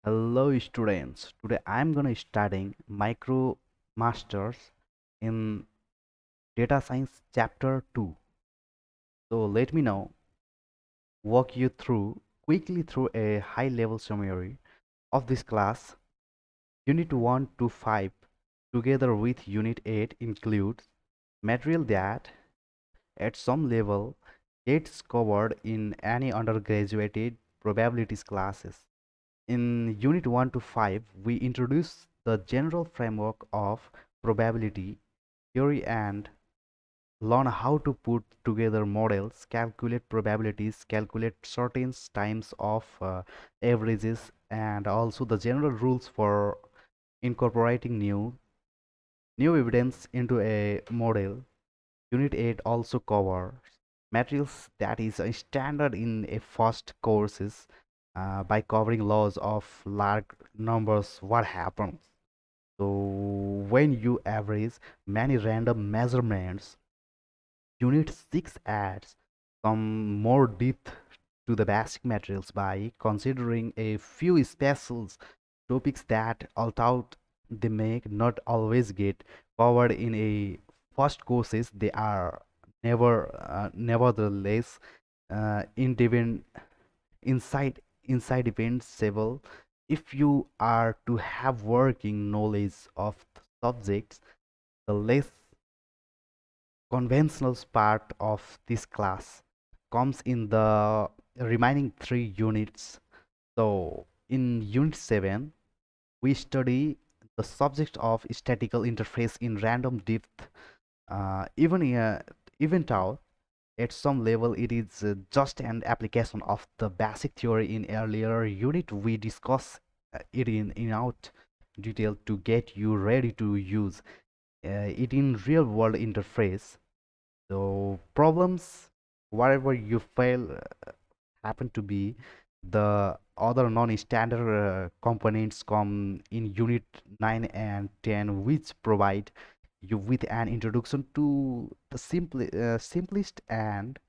Hello students. Today I'm gonna studying MicroMasters in Data Science Chapter 2. So let me now walk you through quickly through a high level summary of this class. Unit 1 to 5 together with Unit 8 includes material that at some level gets covered in any undergraduate probabilities classes. In Unit 1 to 5, we introduce the general framework of probability theory and learn how to put together models, calculate probabilities, calculate certain times of averages, and also the general rules for incorporating new evidence into a model. Unit 8 also covers materials that is a standard in a first courses by covering laws of large numbers. What happens? So when you average many random measurements, Unit 6 adds some more depth to the basic materials by considering a few special topics that although they may not always get covered in a first courses, they are nevertheless independent indispensable if you are to have working knowledge of subjects. The less conventional part of this class comes in the remaining three units. So in unit 7 we study the subject of statistical interface in random depth. Even though at some level it is just an application of the basic theory. In earlier unit we discuss it in out detail to get you ready to use it in real world interface. So problems whatever you fail happen to be the other non-standard components come in unit 9 and 10, which provide you with an introduction to the simplest and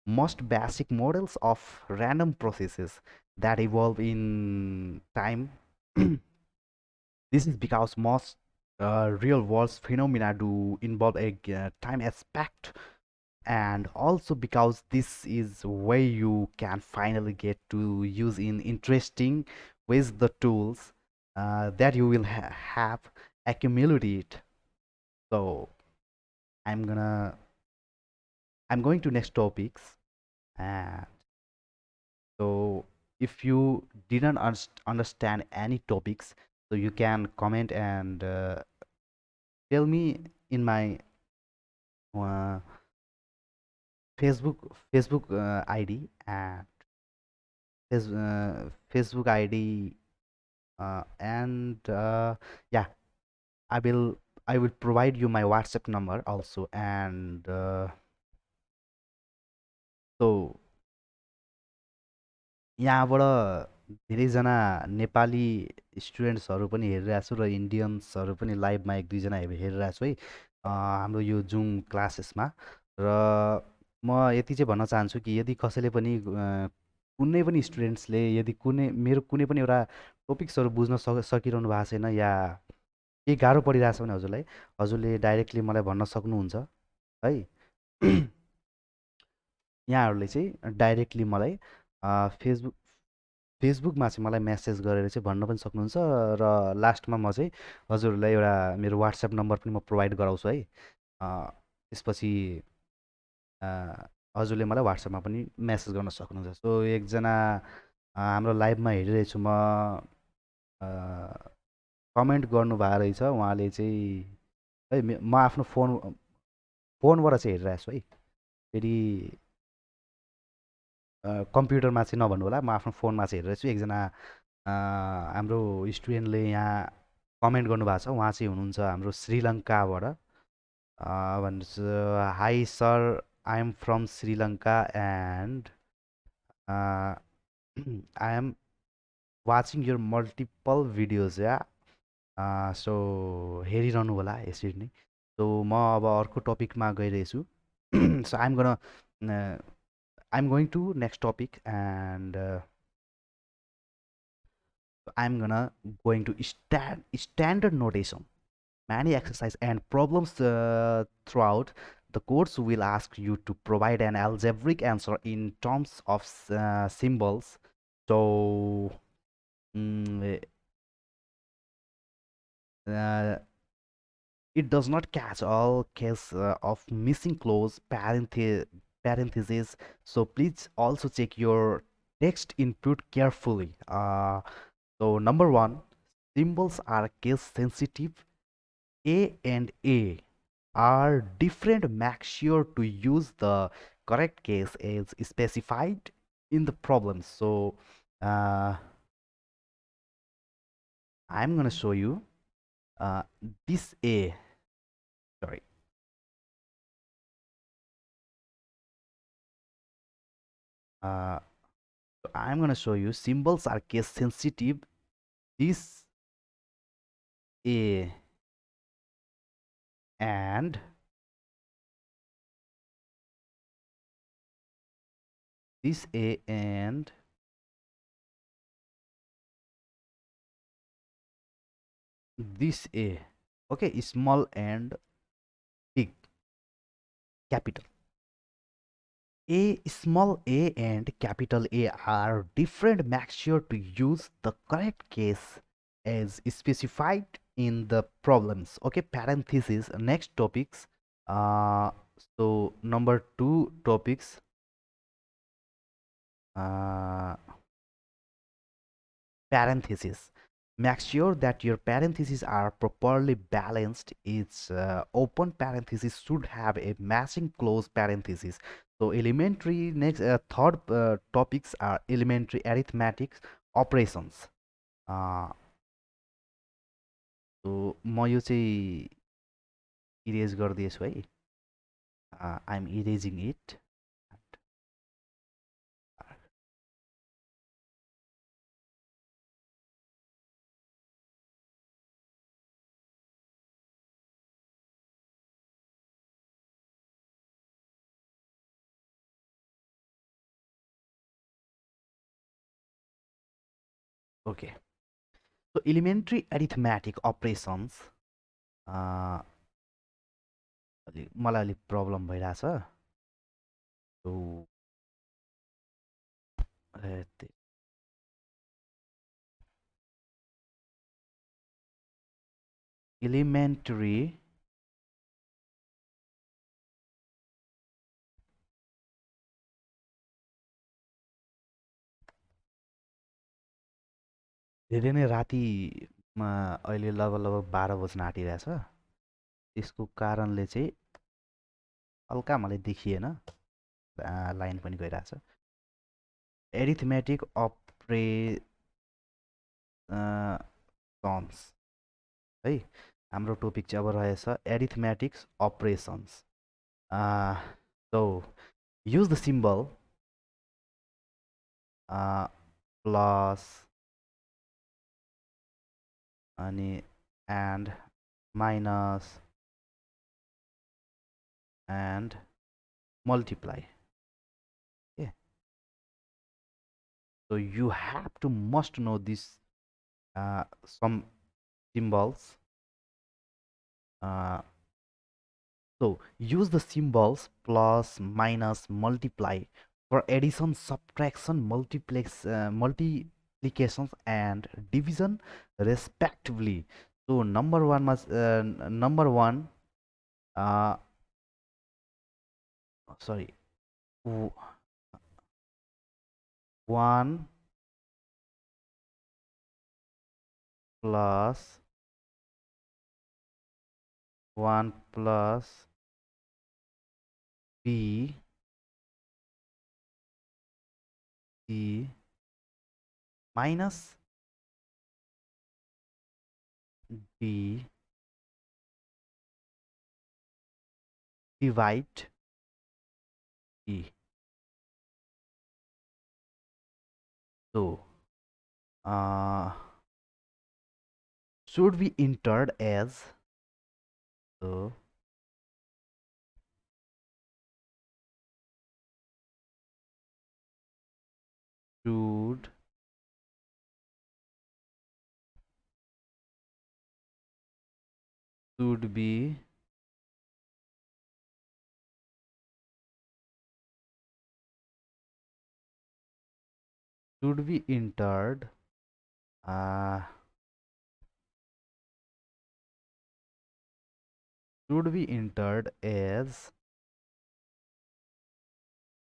most basic models of random processes that evolve in time. This is because most real world phenomena do involve a time aspect, and also because this is where you can finally get to use in interesting ways the tools that you will have accumulated. So i'm gonna I'm going to next topics. And so if you didn't understand any topics, so you can comment and tell me in my uh, Facebook ID and Facebook ID, and yeah, I will I will provide you my WhatsApp number also. And so यहाँबाट धेरैजना नेपाली स्टुडेन्ट्सहरू पनि हेरिरहेको छु र इन्डियन्सहरू पनि लाइभमा एक दुईजना हेरिरहेको छु है हाम्रो यो जुम क्लासेसमा। र म यति चाहिँ भन्न चाहन्छु कि यदि कसैले पनि कुनै पनि स्टुडेन्ट्सले यदि मेरो कुनै पनि एउटा टपिक्सहरू बुझ्न सकिरहनु भएको छैन या केही गाह्रो परिरहेछ भने हजुरले डाइरेक्टली मलाई भन्न सक्नुहुन्छ है। यहाँहरूले चाहिँ डाइरेक्टली मलाई फेसबुक फेसबुकमा चाहिँ मलाई मेसेज गरेर चाहिँ भन्न पनि सक्नुहुन्छ। र लास्टमा म चाहिँ हजुरहरूलाई एउटा मेरो वाट्सएप नम्बर पनि म प्रोभाइड गराउँछु है। त्यसपछि हजुरले मलाई वाट्सएपमा पनि मेसेज गर्न सक्नुहुन्छ। सो एकजना हाम्रो लाइभमा हेरिरहेछु म, कमेन्ट गर्नुभएको रहेछ उहाँले चाहिँ है। म आफ्नो फोनबाट चाहिँ हेरिरहेको छु है, फेरि कम्प्युटरमा चाहिँ नभन्नु होला, म आफ्नो फोनमा चाहिँ हेरिरहेको छु। एकजना हाम्रो स्टुडेन्टले यहाँ कमेन्ट गर्नुभएको छ, उहाँ चाहिँ हुनुहुन्छ हाम्रो श्रीलङ्काबाट। भन्नुहोस्, hi sir, I am from Sri Lanka and I am watching your multiple videos yeah. सो हेरिरहनु होला यसरी नै। सो म अब अर्को टपिकमा गइरहेछु। सो I'm going to next topic, and So I'm gonna going to standard notation, many exercise and problems throughout the course will ask you to provide an algebraic answer in terms of symbols. So mm, uh, it does not catch all case of missing clause parentheses. So please also check your text input carefully. So number one, symbols are case sensitive. A and A are different. Make sure to use the correct case as specified in the problem. So uh, I'm gonna show you uh, this A. Sorry. Uh, so I'm gonna show you symbols are case sensitive. This A and this A and this A. Okay, small and big, capital. A small a and capital A are different. Make sure to use the correct case as specified in the problems. Okay, parenthesis. Next topics. Uh, so number two topics. Uh, Parentheses. Make sure that your parentheses are properly balanced. Its open parenthesis should have a matching close parenthesis. So elementary next third topics are elementary arithmetics operations. uh, so म यो चाहिँ erase गरिदिएछु है. I'm erasing it. Okay, so elementary arithmetic operations मलाई अलिक problem भइरहेछ. So elementary धेरै नै रातिमा अहिले लगभग लगभग 12 बज्न आँटिरहेछ. त्यसको कारणले चाहिँ हल्का मलाई देखिएन. लाइन पनि गइरहेछ. एरिथमेटिक अपरेसन्स है हाम्रो टपिक चाहिँ अब रहेछ arithmetic operations. So use the symbol plus अनि and minus and multiply. Okay, so you have to must know this some symbols. So use the symbols plus, minus, multiply for addition, subtraction, multiplications and division respectively. So number one must number one sorry 1 plus 1 plus b c minus b divide e. So should be entered as so should should be entered uh, as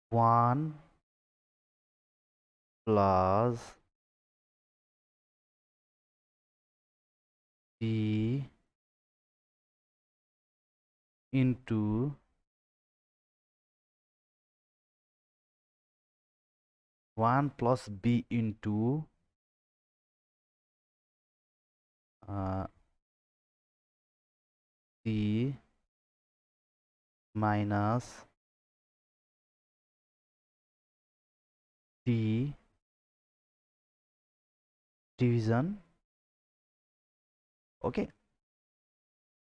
1 plus b into 1 plus b into uh, c minus d division. Okay,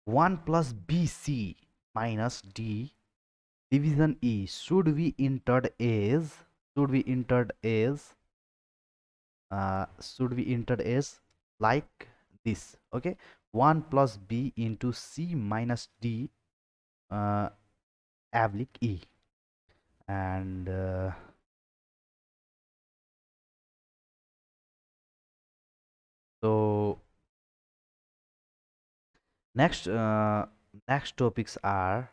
1 plus bc minus d division e should be entered as like this. Okay, 1 plus b into c minus d uh, oblique e. And so next next topics are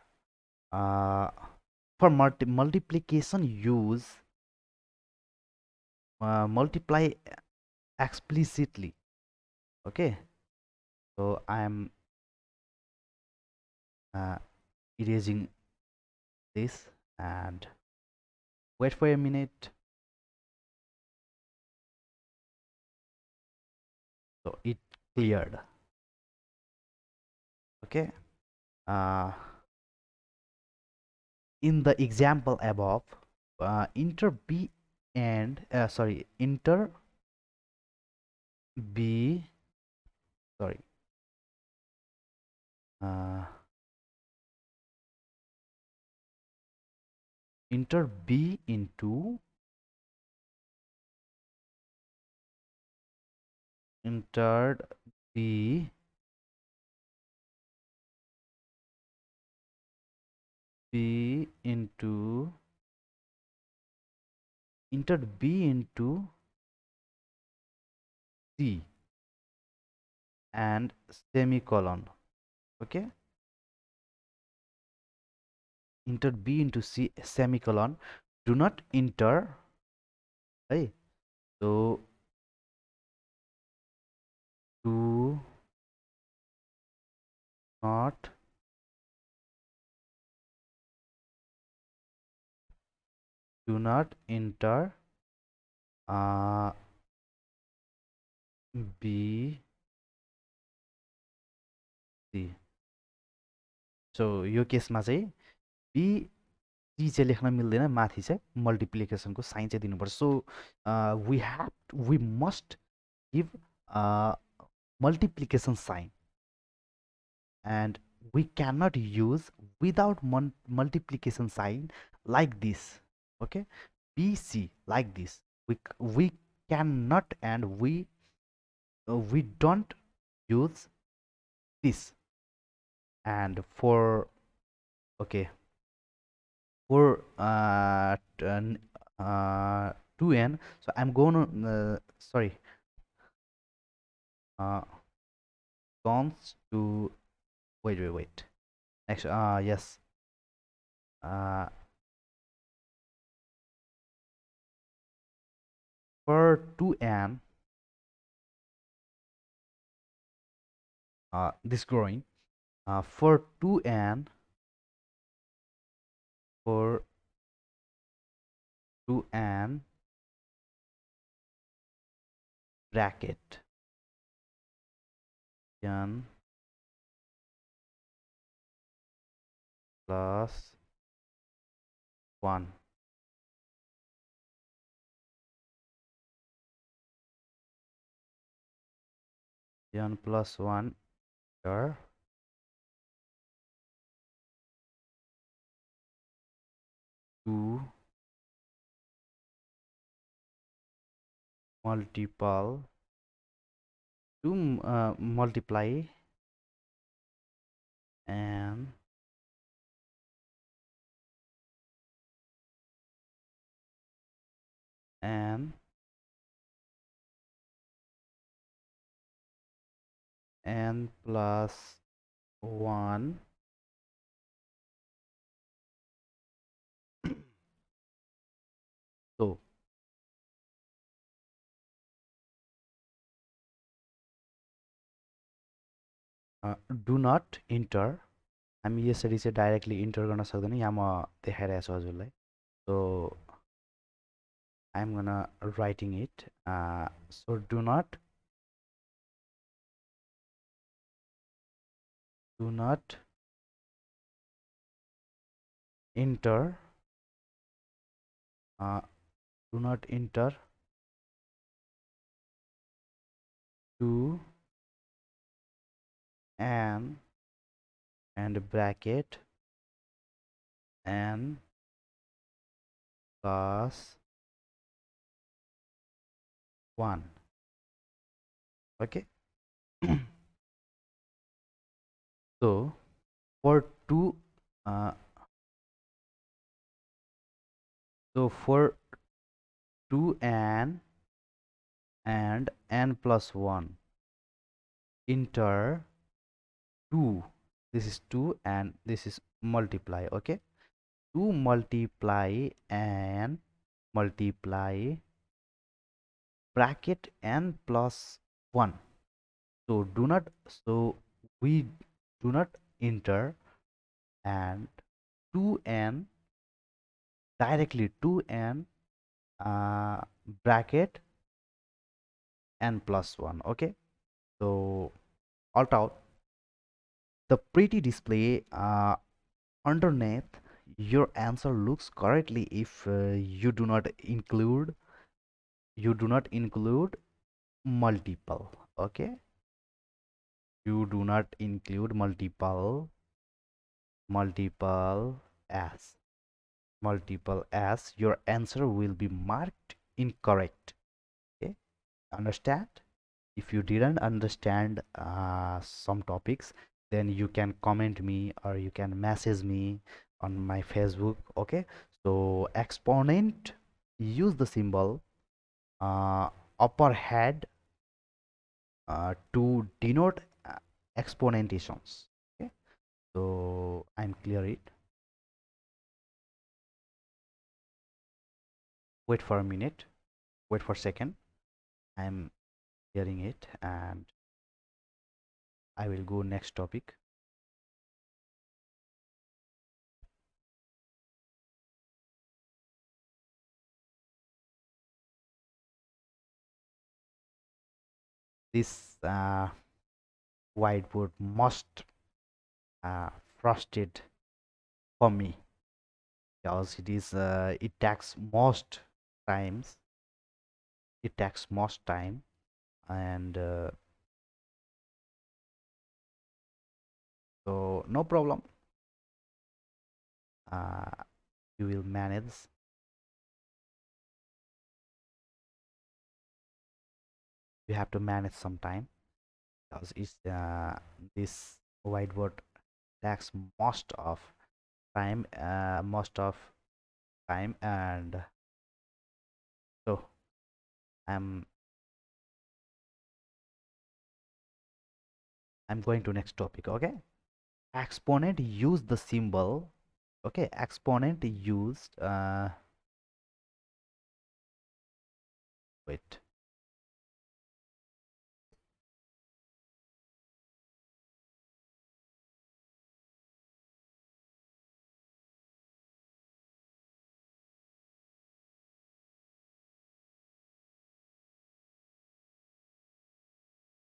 uh, for multiplication use multiply explicitly. Okay, so I am uh, erasing this and wait for a minute. So it cleared. Okay, uh, in the example above, enter b and enter b sorry uh, enter b into entered b into entered b into c and semicolon. Okay, enter b into c semicolon. Do not enter. Hey, so do not enter uh, b c. सो यो केसमा चाहिँ B C चाहिँ लेख्न मिल्दैन, माथि चाहिँ मल्टिप्लिकेसनको sign चाहिँ दिनुपर्छ. So we must give multiplication sign and we cannot use without multiplication sign like this. Okay, bc like this we cannot, and we don't use this. And for okay, for 2n, so I'm going to sorry uh comes to wait next yes uh for 2n this growing for 2n for 2n bracket n plus 1 n plus 1 here 2 multiple to multiply n n n plus 1 so do not enter हामी यसरी चाहिँ directly inter गर्न सक्दैन यहाँ म देखाइरहेको छु हजुरलाई so I'm gonna writing it so do not enter uh, do not enter 2 and bracket n plus 1 okay so for 2 uh, so for 2n and n plus 1 enter 2 this is 2 and this is multiply okay 2 multiply and multiply bracket n plus 1 so we do not enter and 2n directly 2n bracket n plus 1 okay so alt out the pretty display underneath your answer looks correctly if you do not include multiple okay you do not include as multiple as your answer will be marked incorrect okay understand if you didn't understand some topics then you can comment me or you can message me on my Facebook okay so exponent use the symbol uh, upper head to denote exponentations okay so I'm clear it wait for a minute wait for a second I'm hearing it and I will go next topic this whiteboard must frosted for me because it takes most times it takes most time and so no problem uh, you will manage you have to manage some time because it's this whiteboard takes most of time and so I'm going to next topic okay exponent use the symbol okay exponent used wait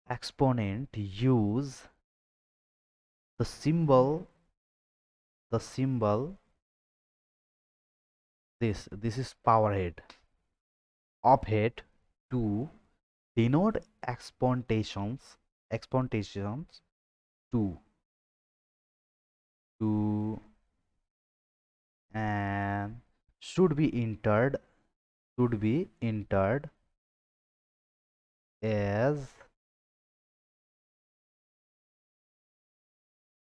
exponent use the symbol this is power head of head to denote exponentations to to and should be entered as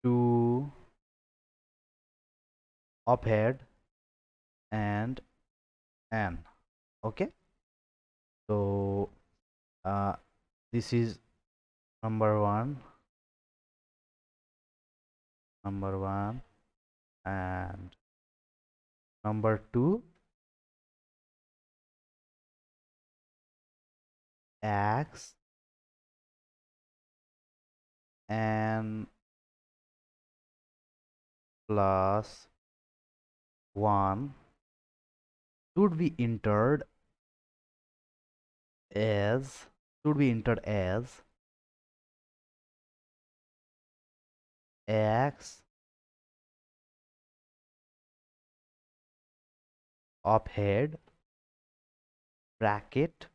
2 offhead and n. Okay, so uh, this is number one, and number 2 x n plus 1 should be entered as x of head bracket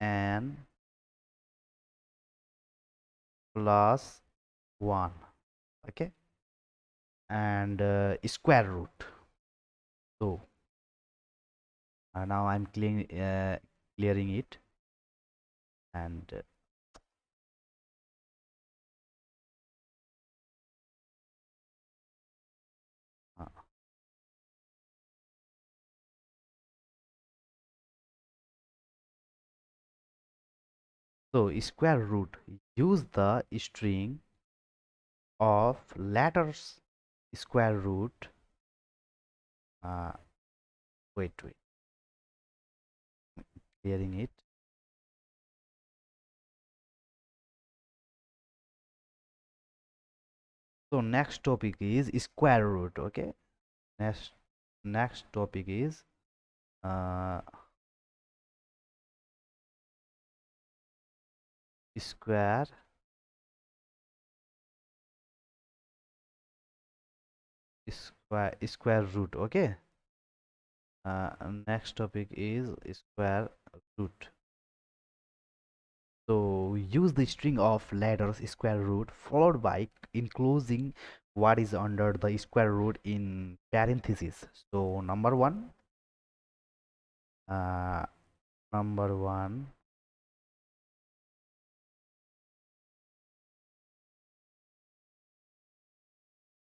n plus 1. Okay, and square root. So now I'm clearing it, and uh, so square root, use the string of letters square root. uh, wait, clearing it. So next topic is square root. Okay, next topic is uh, square square root. Okay, next topic is square root. So use the string of letters square root followed by enclosing what is under the square root in parentheses. So uh, number one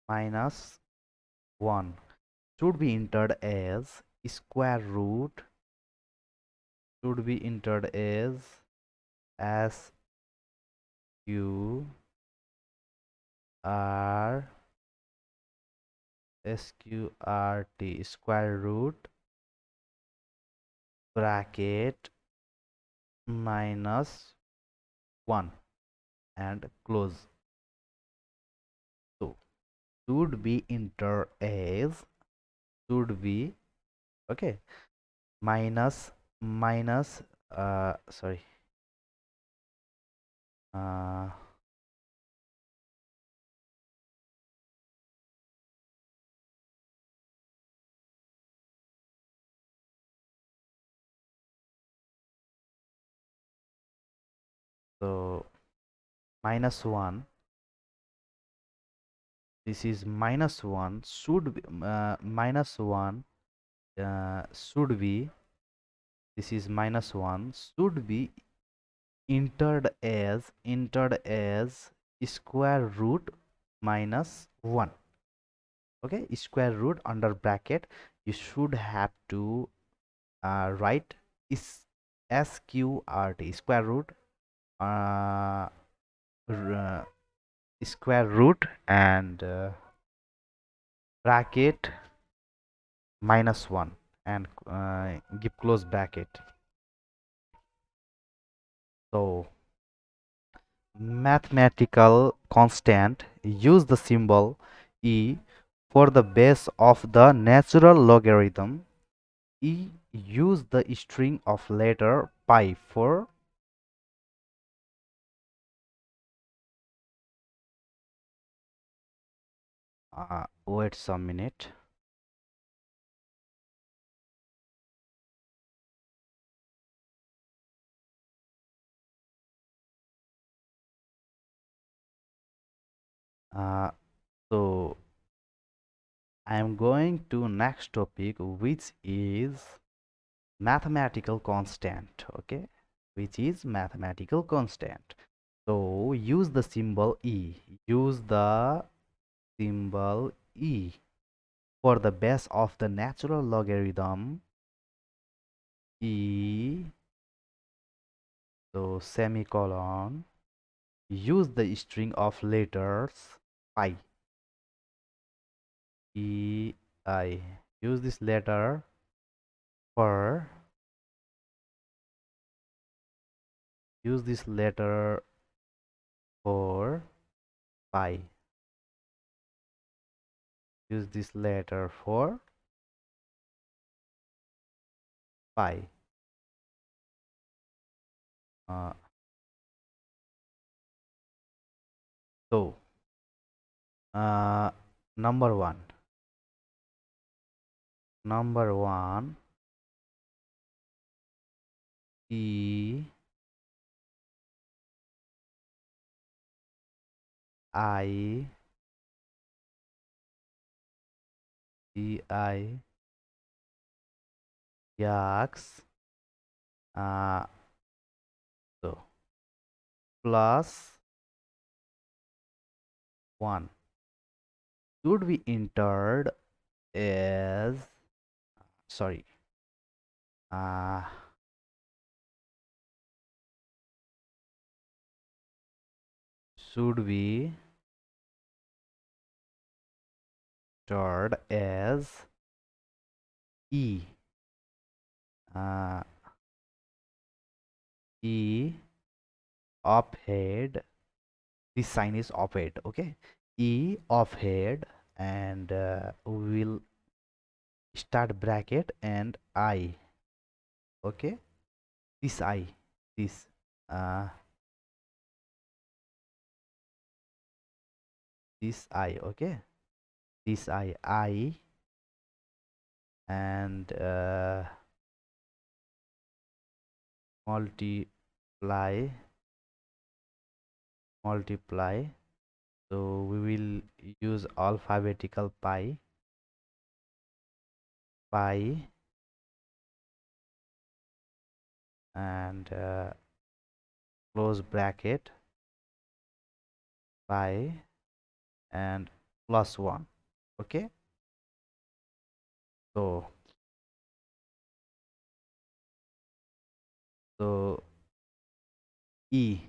minus 1 should be entered as square root, should be entered as S Q R SQRT square root bracket minus 1 and close. So should be entered as, should be, okay, minus sorry, uh so minus 1, this is minus 1 should be minus 1 should be, this is minus 1 should be entered as square root minus 1. Okay, square root under bracket, you should have to write is SQRT square root, uh, square root and bracket minus 1 and give close bracket. So mathematical constant, use the symbol e for the base of the natural logarithm. E, use the string of letter pi for wait some minute. So I am going to next topic, which is mathematical constant. Okay, which is mathematical constant. So use the symbol E. Use the symbol E for the base of the natural logarithm E. So semicolon. Use the string of letters pi. E I. Use this letter for. Use this letter for pi. Use this letter for pi. Uh, so uh, number one. Number one. E I E I X uh, so plus 1 should be entered as sorry uh, should be entered as E uh, E of head. This sign is of head, okay? E of head, and we will start bracket and I, okay? This I, this uh, this I, okay? This I and multiply multiply. So we will use alphabetical pi and close bracket pi and plus 1, okay? So so E,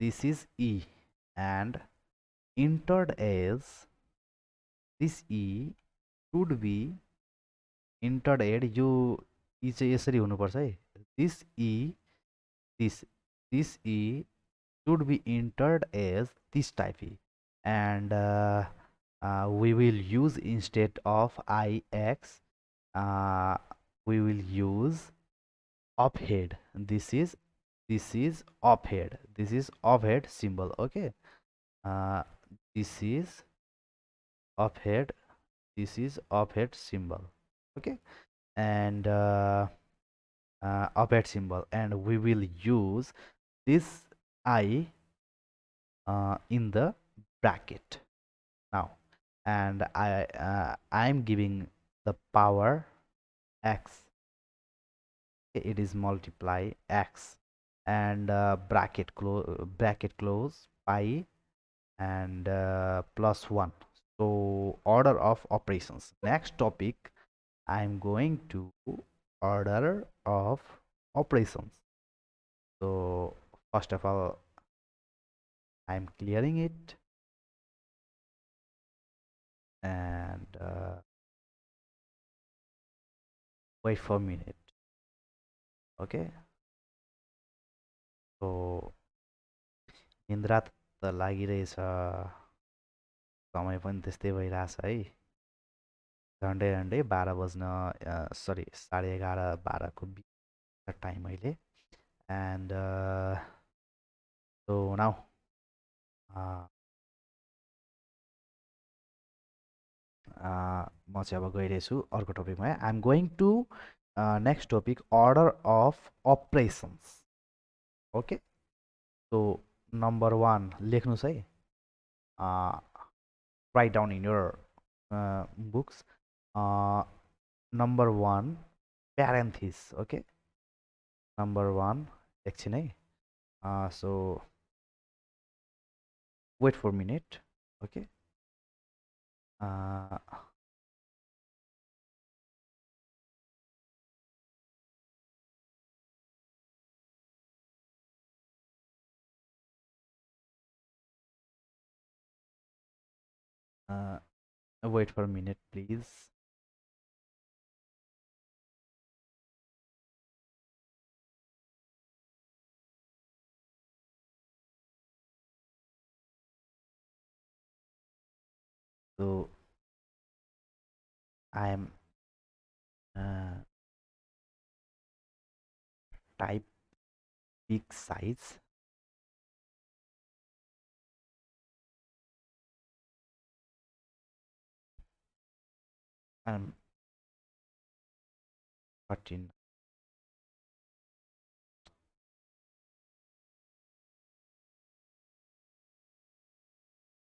this is E, and entered as this E should be entered at yo E चाहिँ यसरी हुनुपर्छ है. This E, this E should be entered as this type E, and we will use instead of IX, uh, we will use up head. This is up head. This is up head symbol, okay? uh, this is up head. This is up head symbol, okay? And up head symbol, and we will use this I in the bracket now, and I'm giving the power x. It is multiply x, and bracket close pi and plus 1. So order of operations. Next topic, I'm going to order of operations. So first of all, I'm clearing it, and wait for a minute, okay? So निन्द्रा त लागिरहेछ, समय पनि त्यस्तै भइरहेछ है. झन्डै झन्डै 12 बज्न सरी 11:30 12को बिच टाइम अहिले. And so now म चाहिँ अब गइरहेछु अर्को टपिकमा. I am going to next topic, order of operations, okay? So number 1 लेख्नुहोस् है, write down in your books. Number 1 parenthesis, okay? Number 1 एकछिन है. So wait for a minute. Okay. uh, uh, Wait for a minute, please. So I am uh, type big size and 13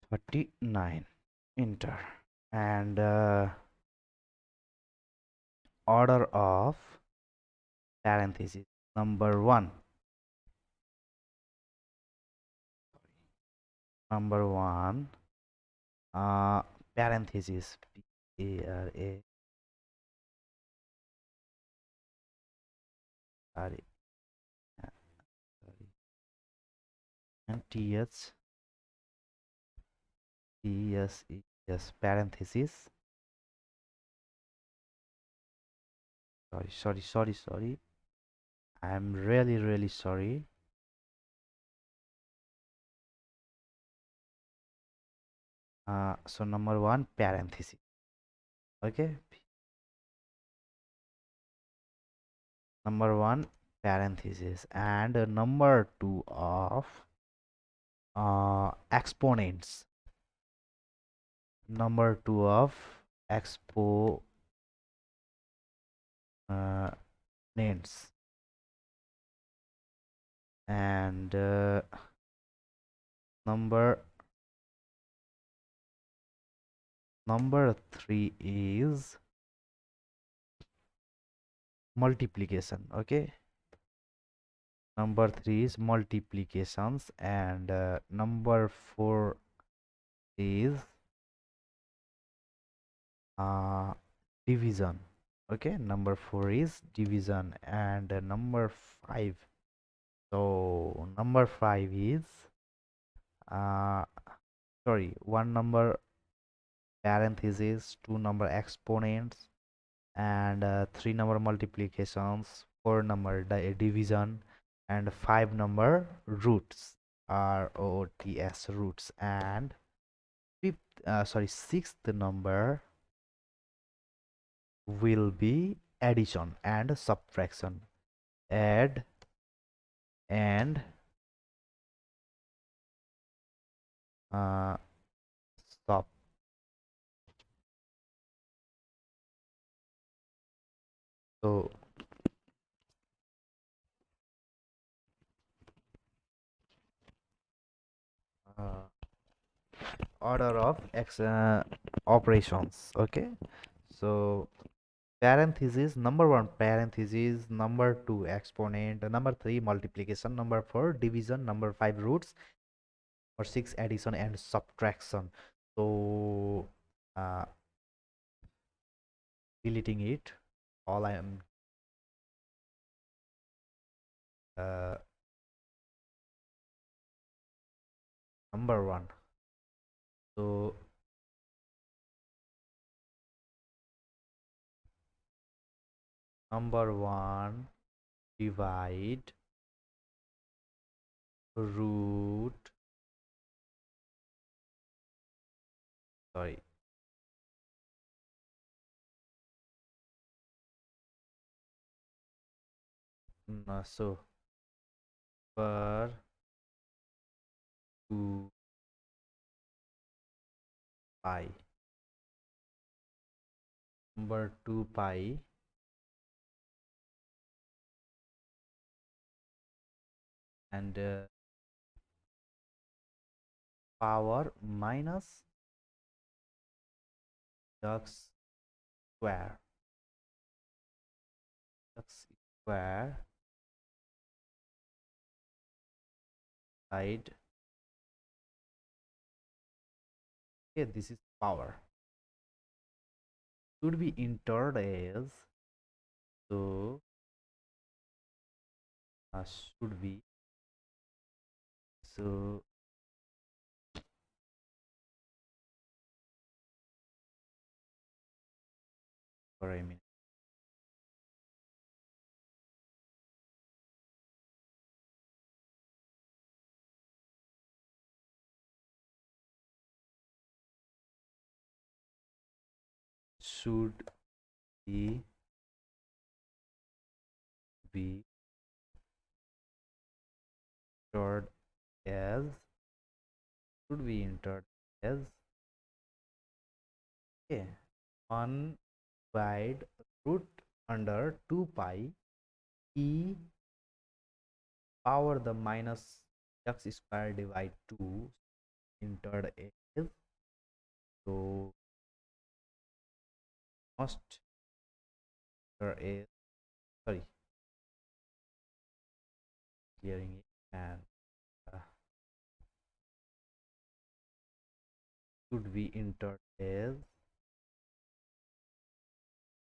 39, enter. And order of parentheses, number one, number one, uh, parentheses, P-A-R-A, sorry, sorry, and T-H, T-S-E-S, parentheses, sorry, I'm really sorry. So number one, parenthesis, okay, number one, parenthesis, and number two of exponents, number two of exponents, and number number three is multiplication. Okay, number three is multiplications, and number four is uh, division. Okay, number four is division, and number five, so number five is uh sorry, one number parentheses, two number exponents, and three number multiplications, four number division, and five number roots, roots, roots, and sixth number will be addition and subtraction, add and uh, sub. So uh, order of operations. Okay, so parenthesis, number one parenthesis, number two exponent, number three multiplication, number four division, number five roots, or six addition and subtraction. So deleting it all. I am uh, number one. So number one, divide root, sorry, so per 2 pi, number 2 pi, and power minus x square, x square side Okay, this is power. Should be entered as, so should be, so for a minute, should be entered as, should be entered as, okay, 1 by root under 2 pi e power the minus x square divide 2 entered as, so must enter as, sorry, clearing it, and uh, should be entered as,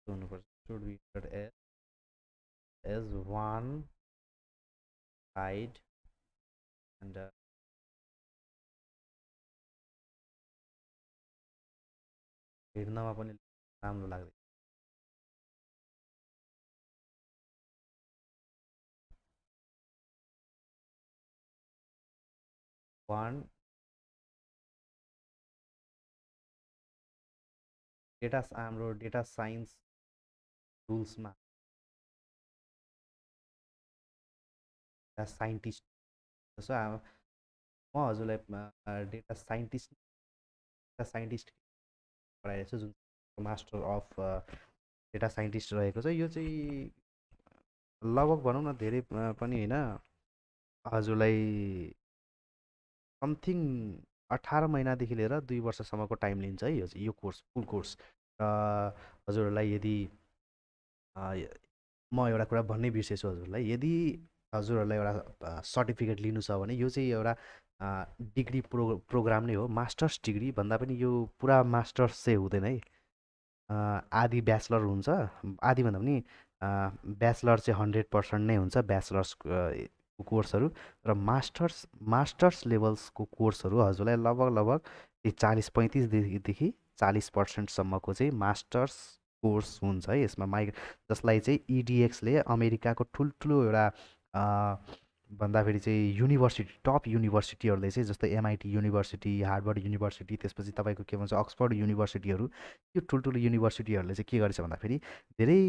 should be entered as 1 side and हेर्नमा पनि राम्रो लाग्दैन, 1 data, हाम्रो data signs रुल्समा scientist जस्तो म हजुरलाई data scientist पढाइरहेको छु, जुन master of data scientist रहेको छ। यो चाहिँ लगभग भनौँ न धेरै पनि होइन, हजुरलाई समथिङ 18 महिनादेखि लिएर 2 वर्षसम्मको टाइम लिन्छ है यो कोर्स, फुल कोर्स। र हजुरहरूलाई यदि म एउटा कुरा भन्नै बिर्सेछु हजुरलाई, यदि हजुरहरूलाई एउटा सर्टिफिकेट लिनु छ भने यो चाहिँ एउटा डिग्री प्रोग्राम नै हो, मास्टर्स डिग्री भन्दा पनि यो पुरा मास्टर्स चाहिँ हुँदैन है। आधी ब्याचलर हुन्छ, आधी भन्दा पनि ब्याचलर चाहिँ 100% नै हुन्छ ब्याचलर्स कोर्सहरू, र मास्टर्स लेभल्सको कोर्सहरू हजुरलाई लगभग लगभग 40-35देखि 40%सम्मको चाहिँ मास्टर्स कोर्स हुन्छ है। यसमा जसलाई चाहिँ इडिएक्सले अमेरिकाको ठुल्ठुलो एउटा भन्दाखेरि चाहिँ युनिभर्सिटी, टप युनिभर्सिटीहरूले चाहिँ, जस्तै एमआइटी युनिभर्सिटी, हार्वर्ड युनिभर्सिटी, त्यसपछि तपाईँको के भन्छ अक्सफोर्ड युनिभर्सिटीहरू, यो ठुल्ठुलो युनिभर्सिटीहरूले चाहिँ के गरेछ भन्दाखेरि धेरै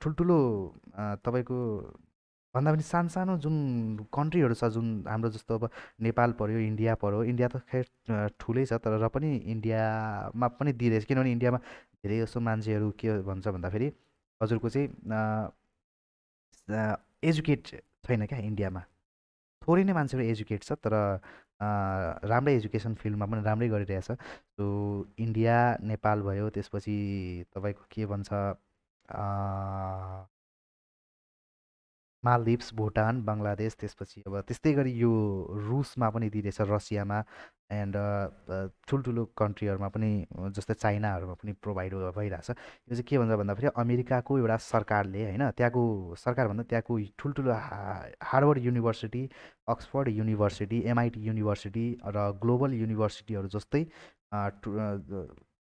ठुल्ठुलो तपाईँको भन्दा पनि सानो जुन कन्ट्रीहरू छ, जुन हाम्रो जस्तो अब नेपाल पऱ्यो, इन्डिया पऱ्यो, इन्डिया त खैर ठुलै छ, तर र पनि इन्डियामा पनि दिइरहेछ, किनभने इन्डियामा धेरै जस्तो मान्छेहरू के भन्छ भन्दाखेरि हजुरको चाहिँ एजुकेट छैन क्या इन्डियामा, थोरै नै मान्छेहरू एजुकेट छ, तर राम्रै एजुकेसन फिल्डमा पनि राम्रै गरिरहेछ। सो इन्डिया, नेपाल भयो, त्यसपछि तपाईँको के भन्छ मालदिप्स, भुटान, बङ्गलादेश, त्यसपछि अब त्यस्तै गरी यो रुसमा पनि दिइरहेछ, रसियामा, एन्ड ठुल्ठुलो कन्ट्रीहरूमा पनि जस्तै चाइनाहरूमा पनि प्रोभाइड भइरहेछ। यो चाहिँ के भन्छ भन्दाखेरि अमेरिकाको एउटा सरकारले होइन, त्यहाँको सरकार भन्दा त्यहाँको ठुल्ठुलो Harvard university, Oxford university, MIT university र ग्लोबल युनिभर्सिटीहरू जस्तै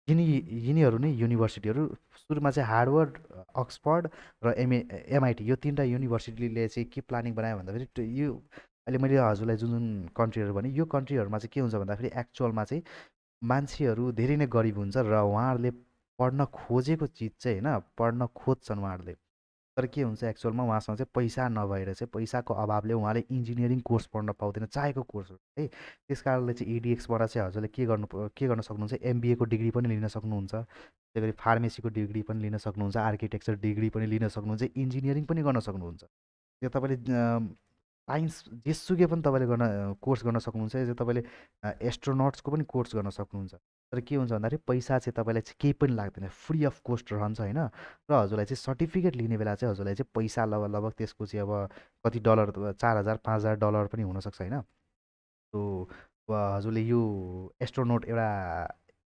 यिनीहरू नै युनिभर्सिटीहरू, सुरुमा चाहिँ हार्वर्ड, अक्सफोर्ड र एमआइटी, यो तिनवटा युनिभर्सिटीले चाहिँ के प्लानिङ बनायो भन्दाखेरि यो अहिले मैले हजुरलाई जुन जुन कन्ट्रीहरू भने, यो कन्ट्रीहरूमा चाहिँ के हुन्छ भन्दाखेरि एक्चुअलमा चाहिँ मान्छेहरू धेरै नै गरिब हुन्छ र उहाँहरूले पढ्न खोजेको चिज चाहिँ होइन, पढ्न खोज्छन् उहाँहरूले, तर के हुन्छ एक्चुअलमा उहाँसँग चाहिँ पैसा नभएर चाहिँ, पैसाको अभावले उहाँले इन्जिनियरिङ कोर्स पढ्न पाउँदैन, चाहेको कोर्सहरू है। त्यस कारणले चाहिँ इडिएक्सबाट चाहिँ हजुरले के गर्न सक्नुहुन्छ, एमबिएको डिग्री पनि लिन सक्नुहुन्छ, त्यही गरी फार्मेसीको डिग्री पनि लिन सक्नुहुन्छ, आर्किटेक्चर डिग्री पनि लिन सक्नुहुन्छ, इन्जिनियरिङ पनि गर्न सक्नुहुन्छ। त्यो तपाईँले साइन्स जेसुकै पनि तपाईँले कोर्स गर्न सक्नुहुन्छ, यो चाहिँ तपाईँले एस्ट्रोनट्सको पनि कोर्स गर्न सक्नुहुन्छ। तर के हुन्छ भन्दाखेरि पैसा चाहिँ तपाईँलाई चाहिँ केही पनि लाग्दैन, फ्री अफ कोस्ट रहन्छ होइन। र हजुरलाई चाहिँ सर्टिफिकेट लिने बेला चाहिँ हजुरलाई चाहिँ पैसा लगभग लगभग त्यसको चाहिँ अब कति डलर, 4,000 5,000 डलर पनि हुनसक्छ होइन। सो अब हजुरले यो एस्ट्रोनोट एउटा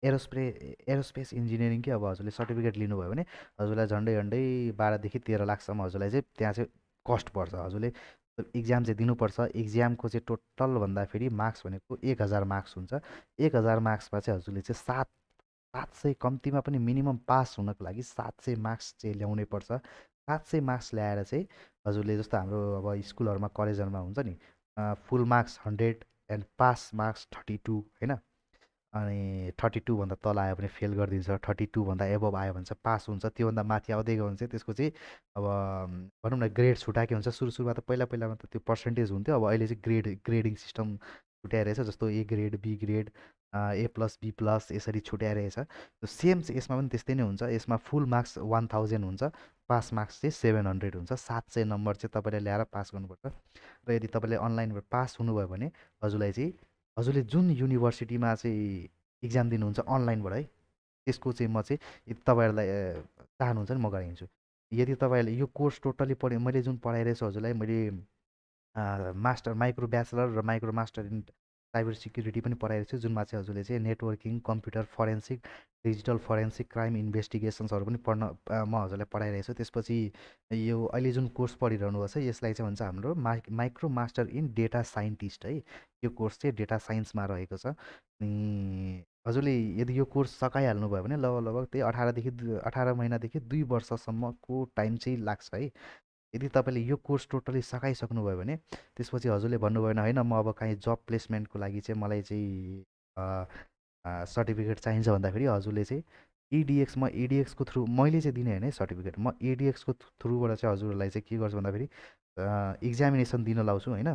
एरोस्पे एरोस्पेस इन्जिनियरिङ अब हजुरले सर्टिफिकेट लिनुभयो भने हजुरलाई झन्डै झन्डै 12 देखि 13 लाखसम्म हजुरलाई चाहिँ त्यहाँ चाहिँ कस्ट पर्छ। हजुरले इक्जाम चाहिँ दिनुपर्छ। इक्जामको चाहिँ टोटल भन्दाखेरि मार्क्स भनेको 1000 मार्क्स हुन्छ। 1000 मार्क्समा चाहिँ हजुरले चाहिँ 700 कम्तीमा पनि मिनिमम पास हुनको लागि 700 मार्क्स चाहिँ ल्याउनै पर्छ। 700 मार्क्स ल्याएर चाहिँ हजुरले जस्तो हाम्रो अब स्कुलहरूमा कलेजहरूमा हुन्छ नि, full marks 100 end pass marks 32 होइन। अनि 32भन्दा तल आयो भने फेल गरिदिन्छ, 32भन्दा एबभ आयो भने चाहिँ पास हुन्छ, त्योभन्दा माथि आउँदै गयो भने चाहिँ त्यसको चाहिँ अब भनौँ न ग्रेड छुट्याएको हुन्छ। सुरुमा त पहिलामा त त्यो पर्सेन्टेज हुन्थ्यो, अब अहिले चाहिँ ग्रेडिङ सिस्टम छुट्याइरहेछ। जस्तो A grade, B grade, A plus, B plus यसरी छुट्याइरहेछ। सेम चाहिँ यसमा पनि त्यस्तै नै हुन्छ। यसमा फुल मार्क्स 1000 हुन्छ, पास मार्क्स चाहिँ 700 हुन्छ। 700 नम्बर चाहिँ तपाईँले ल्याएर पास गर्नुपर्छ। र यदि तपाईँले अनलाइनबाट पास हुनुभयो भने हजुरलाई चाहिँ हजुरले जुन युनिभर्सिटीमा चाहिँ इक्जाम दिनुहुन्छ अनलाइनबाट है, त्यसको चाहिँ म चाहिँ यदि तपाईँहरूलाई चाहनुहुन्छ भने म गराइदिन्छु। यदि तपाईँहरूले यो कोर्स टोटल्ली पढ्यो, मैले जुन पढाइरहेछु हजुरलाई, मैले मास्टर माइक्रो ब्याचलर र micro master in cyber security पनि पढाइरहेको छु, जुनमा चाहिँ हजुरले चाहिँ networking, computer forensic, digital forensic, crime इन्भेस्टिगेसन्सहरू पनि म हजुरलाई पढाइरहेको छु। त्यसपछि यो अहिले जुन कोर्स पढिरहनु भएको छ यसलाई चाहिँ भन्छ हाम्रो माइक्रो मास्टर इन डेटा साइन्टिस्ट है। यो कोर्स चाहिँ डेटा साइन्समा रहेको छ। अनि हजुरले यदि यो कोर्स सकाइहाल्नुभयो भने लगभग त्यही 18 महिनादेखि 2 वर्षसम्मको टाइम चाहिँ लाग्छ है। यदि तपाईँले यो कोर्स टोटली सकाइसक्नुभयो भने त्यसपछि हजुरले भन्नुभयो भने होइन म अब काहीँ जब प्लेसमेन्टको लागि चाहिँ मलाई चाहिँ सर्टिफिकेट चाहिन्छ भन्दाखेरि हजुरले चाहिँ म इडिएक्सको थ्रु मैले चाहिँ दिने होइन है सर्टिफिकेट, म इडिएक्सको थ्रुबाट चाहिँ हजुरहरूलाई चाहिँ के गर्छु भन्दाखेरि इक्जामिनेसन दिन लाउँछु होइन।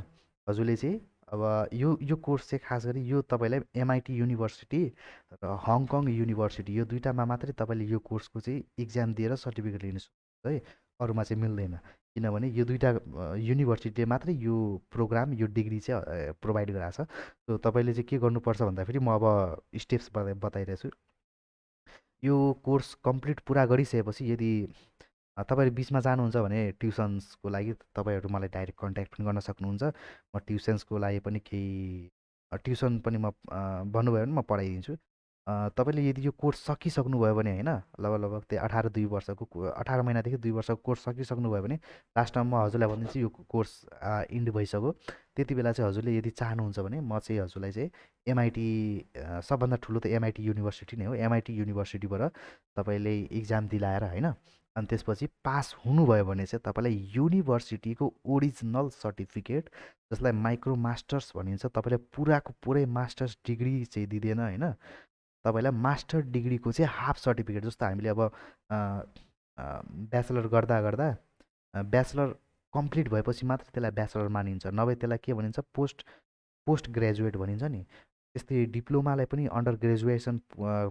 हजुरले चाहिँ अब यो कोर्स चाहिँ खास गरी यो तपाईँलाई एमआइटी युनिभर्सिटी र हङकङ युनिभर्सिटी यो दुइटामा मात्रै तपाईँले यो कोर्सको चाहिँ इक्जाम दिएर सर्टिफिकेट लिनु सक्नुहुन्छ है, अरूमा चाहिँ मिल्दैन। किनभने यो दुइटा युनिभर्सिटीले मात्रै यो प्रोग्राम, यो डिग्री चाहिँ प्रोभाइड गराएको छ। सो तपाईँले चाहिँ के गर्नुपर्छ भन्दाखेरि म अब स्टेप्स बताइरहेछु। यो कोर्स कम्प्लिट पुरा गरिसकेपछि यदि तपाईँहरू बिचमा जानुहुन्छ भने ट्युसन्सको लागि तपाईँहरू मलाई डाइरेक्ट कन्ट्याक्ट पनि गर्न सक्नुहुन्छ। म ट्युसन्सको लागि पनि केही ट्युसन पनि म भन्नुभयो भने म पढाइदिन्छु। तपाईँले यदि यो कोर्स सकिसक्नुभयो भने होइन, लगभग त्यही 18 महिनादेखि 2 वर्षको कोर्स सकिसक्नुभयो भने लास्टमा म हजुरलाई भनिदिन्छु यो कोर्स इन्ड भइसक्यो। त्यति बेला चाहिँ हजुरले यदि चाहनुहुन्छ भने म चाहिँ हजुरलाई चाहिँ एमआइटी, सबभन्दा ठुलो त एमआइटी युनिभर्सिटी नै हो, एमआइटी युनिभर्सिटीबाट तपाईँले इक्जाम दिलाएर होइन, अनि त्यसपछि पास हुनुभयो भने चाहिँ तपाईँलाई युनिभर्सिटीको ओरिजिनल सर्टिफिकेट, जसलाई माइक्रो मास्टर्स भनिन्छ, तपाईँलाई पुराको पुरै मास्टर्स डिग्री चाहिँ दिँदैन होइन, तपाईँलाई मास्टर डिग्रीको चाहिँ हाफ सर्टिफिकेट। जस्तो हामीले अब ब्याचलर गर्दा गर्दा ब्याचलर कम्प्लिट भएपछि मात्र त्यसलाई ब्याचलर मानिन्छ, नभए त्यसलाई के भनिन्छ पोस्ट ग्रेजुएट भनिन्छ नि। त्यस्तै डिप्लोमालाई पनि अन्डर ग्रेजुएसन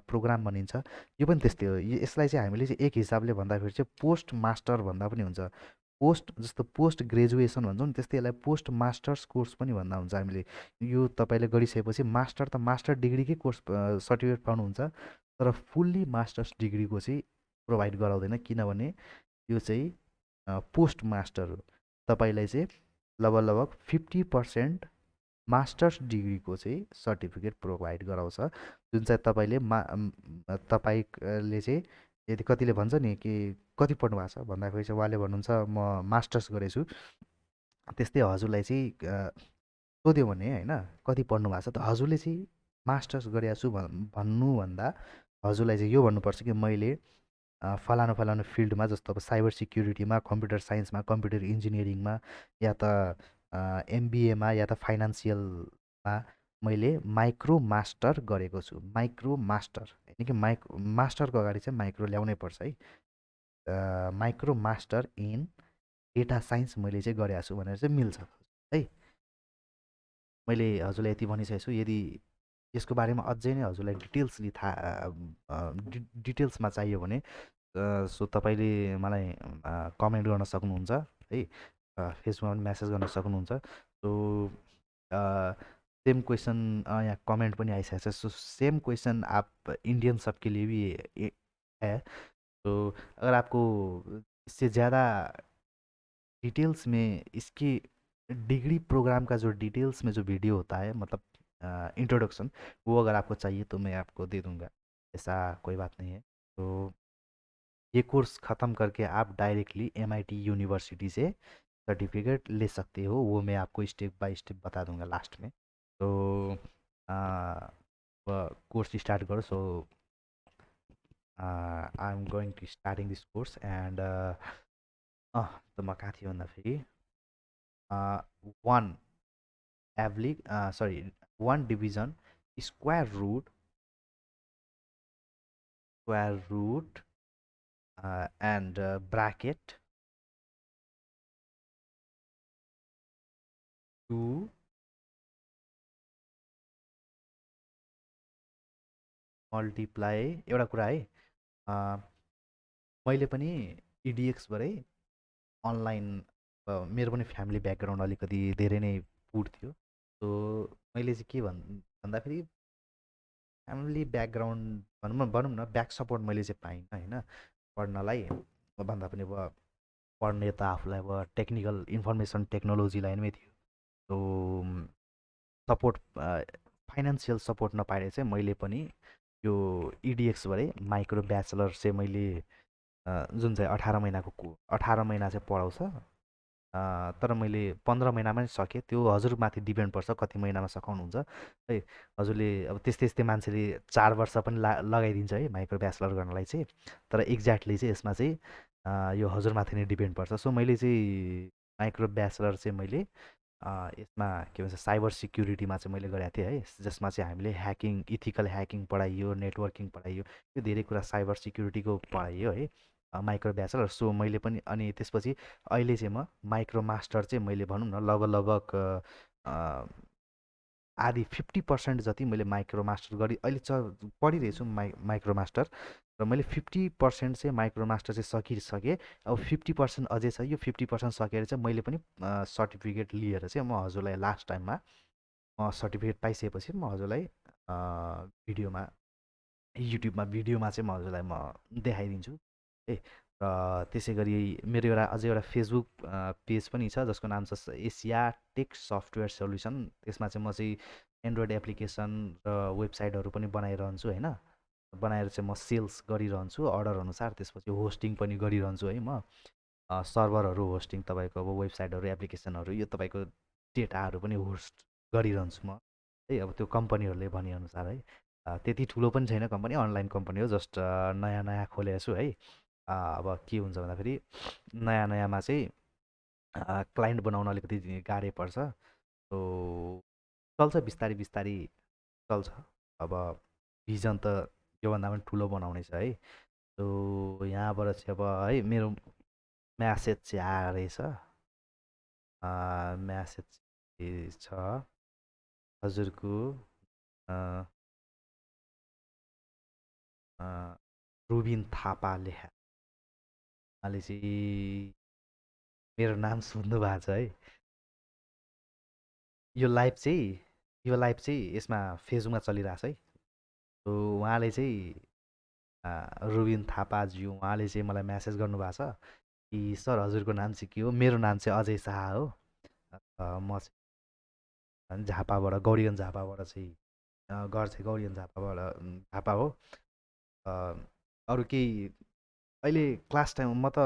प्रोग्राम भनिन्छ। यो पनि त्यस्तै हो। यसलाई चाहिँ हामीले चाहिँ एक हिसाबले भन्दाखेरि चाहिँ पोस्ट मास्टर भन्दा पनि हुन्छ। पोस्ट जस्तो पोस्ट ग्रेजुएसन भन्छौँ नि, त्यस्तै यसलाई पोस्ट मास्टर्स कोर्स पनि भन्दा हुन्छ। हामीले यो तपाईँले गरिसकेपछि मास्टर त मास्टर डिग्रीकै कोर्स सर्टिफिकेट पाउनुहुन्छ, तर फुल्ली मास्टर्स डिग्रीको चाहिँ प्रोभाइड गराउँदैन, किनभने यो चाहिँ पोस्ट मास्टर हो। तपाईँलाई चाहिँ लगभग 50% मास्टर्स डिग्रीको चाहिँ सर्टिफिकेट प्रोभाइड गराउँछ, जुन चाहिँ तपाईँले चाहिँ यदि कतिले भन्छ नि कि कति पढ्नु भएको छ भन्दाखेरि चाहिँ उहाँले भन्नुहुन्छ म मास्टर्स गरेछु, त्यस्तै हजुरलाई चाहिँ सोध्यो भने होइन कति पढ्नु भएको छ, त हजुरले चाहिँ मास्टर्स गरेको छु भन्नुभन्दा हजुरलाई चाहिँ यो भन्नुपर्छ कि मैले फलानु फिल्डमा, जस्तो अब साइबर सिक्युरिटीमा, कम्प्युटर साइन्समा, कम्प्युटर इन्जिनियरिङमा, या त एमबिएमा, या त फाइनेन्सियलमा मैले माइक्रो मास्टर गरेको छु। माइक्रो मास्टर होइन कि मास्टरको अगाडि चाहिँ माइक्रो ल्याउनै पर्छ है। माइक्रो मास्टर इन डेटा साइन्स मैले चाहिँ गरेको छु भनेर चाहिँ मिल्छ है। मैले हजुरलाई यति भनिसकेको छु। यदि यसको बारेमा अझै नै हजुरलाई डिटेल्समा चाहियो भने सो तपाईँले मलाई कमेन्ट गर्न सक्नुहुन्छ है, फेसबुकमा पनि म्यासेज गर्न सक्नुहुन्छ। सो सेम क्वेश्चन यहाँ कमेंट पनि आइसकेको छ। सो सेम क्वेश्चन आप इंडियन सबके लिए भी है। तो अगर आपको इससे ज़्यादा डिटेल्स में इसकी डिग्री प्रोग्राम का जो डिटेल्स में जो वीडियो होता है, मतलब इंट्रोडक्शन, वो अगर आपको चाहिए तो मैं आपको दे दूंगा, ऐसा कोई बात नहीं है। तो ये कोर्स ख़त्म करके आप डायरेक्टली एमआईटी यूनिवर्सिटी से सर्टिफिकेट ले सकते हो, वो मैं आपको स्टेप बाय स्टेप बता दूंगा लास्ट में। तो कोर्स स्टार्ट करो। So I am going to starting this course and त म कहाँ थिएँ भन्दाखेरि वान एभलिक sorry one division square root and bracket to multiply एउटा कुरा है, मैले पनि इडिएक्सबाटै अनलाइन, मेरो पनि फ्यामिली ब्याकग्राउन्ड अलिकति धेरै नै पुर थियो। सो मैले चाहिँ के भन्दाखेरि फ्यामिली ब्याकग्राउन्ड भनौँ न ब्याक सपोर्ट मैले चाहिँ पाइनँ होइन पढ्नलाई। भन्दा पनि अब पढ्ने त आफूलाई अब टेक्निकल इन्फर्मेसन टेक्नोलोजी लाइनमै थियो। सो सपोर्ट, फाइनेन्सियल सपोर्ट नपाएर चाहिँ मैले पनि यो इडिएक्सबाटै माइक्रो ब्याचलर चाहिँ मैले जुन चाहिँ 18 महिना चाहिँ पढाउँछ, तर मैले 15 महिनामै सकेँ। त्यो हजुरमाथि डिपेन्ड पर्छ कति महिनामा सकाउनुहुन्छ है। हजुरले अब त्यस्तै त्यस्तै मान्छेले 4 वर्ष पनि लगाइदिन्छ है माइक्रो ब्याचलर गर्नलाई चाहिँ, तर एक्ज्याक्टली चाहिँ यसमा चाहिँ यो हजुरमाथि नै डिपेन्ड पर्छ। सो मैले चाहिँ माइक्रो ब्याचलर चाहिँ मैले यसमा के भन्छ साइबर सिक्युरिटीमा चाहिँ मैले गरेको थिएँ है, जसमा चाहिँ हामीले ह्याकिङ, इथिकल ह्याकिङ पढाइयो, नेटवर्किङ पढाइयो, यो धेरै कुरा साइबर सिक्युरिटीको पढाइयो है माइक्रो ब्याचलर। सो मैले पनि अनि त्यसपछि अहिले चाहिँ म माइक्रो मास्टर चाहिँ मैले भनौँ न लगभग लगभग आधी 50% जति मैले माइक्रो मास्टर गरी अहिले पढिरहेछु माइक्रो मास्टर, र मैले 50% चाहिँ माइक्रो मास्टर चाहिँ सकिसकेँ। अब 50% अझै छ, यो 50% सकेर चाहिँ मैले पनि सर्टिफिकेट लिएर चाहिँ म हजुरलाई लास्ट टाइममा सर्टिफिकेट पाइसकेपछि म हजुरलाई भिडियोमा युट्युबमा भिडियोमा चाहिँ म हजुरलाई म देखाइदिन्छु है। र त्यसै गरी मेरो अझै एउटा फेसबुक पेज पनि छ जसको नाम छ एसिया टेक सफ्टवेयर सल्युसन। त्यसमा चाहिँ म चाहिँ एन्ड्रोइड एप्लिकेसन र वेबसाइटहरू पनि बनाइरहन्छु होइन, बनाएर चाहिँ म सेल्स गरिरहन्छु अर्डर अनुसार। त्यसपछि होस्टिङ पनि गरिरहन्छु है म, सर्भरहरू होस्टिङ, तपाईँको अब वेबसाइटहरू एप्लिकेसनहरू यो तपाईँको डेटाहरू पनि होस्ट गरिरहन्छु म है। अब त्यो कम्पनीहरूले भनेअनुसार है, त्यति ठुलो पनि छैन कम्पनी, अनलाइन कम्पनी हो, जस्ट नयाँ नयाँ खोलेको छु है। अब के हुन्छ भन्दाखेरि नयाँ नयाँमा चाहिँ क्लाइन्ट बनाउन अलिकति गाह्रै पर्छ। सो चल्छ बिस्तारै बिस्तारै चल्छ। अब भिजन त योभन्दा पनि ठुलो बनाउने छ है। सो यहाँबाट चाहिँ अब है मेरो म्यासेज चाहिँ आएछ, म्यासेज छ हजुरको रुबिन थापा लेखा, उहाँले चाहिँ मेरो नाम सुन्नु भएको छ है। यो लाइभ चाहिँ यसमा फेसबुकमा चलिरहेछ है। सो उहाँले चाहिँ रुबिन थापाज्यू, उहाँले चाहिँ मलाई म्यासेज गर्नुभएको छ कि सर हजुरको नाम चाहिँ के हो? मेरो नाम चाहिँ अजय शाह हो। म चाहिँ झापाबाट, गौरीगञ्ज झापाबाट चाहिँ घर चाहिँ गौरीगञ्ज झापा हो। अरू केही अहिले क्लास टाइम म त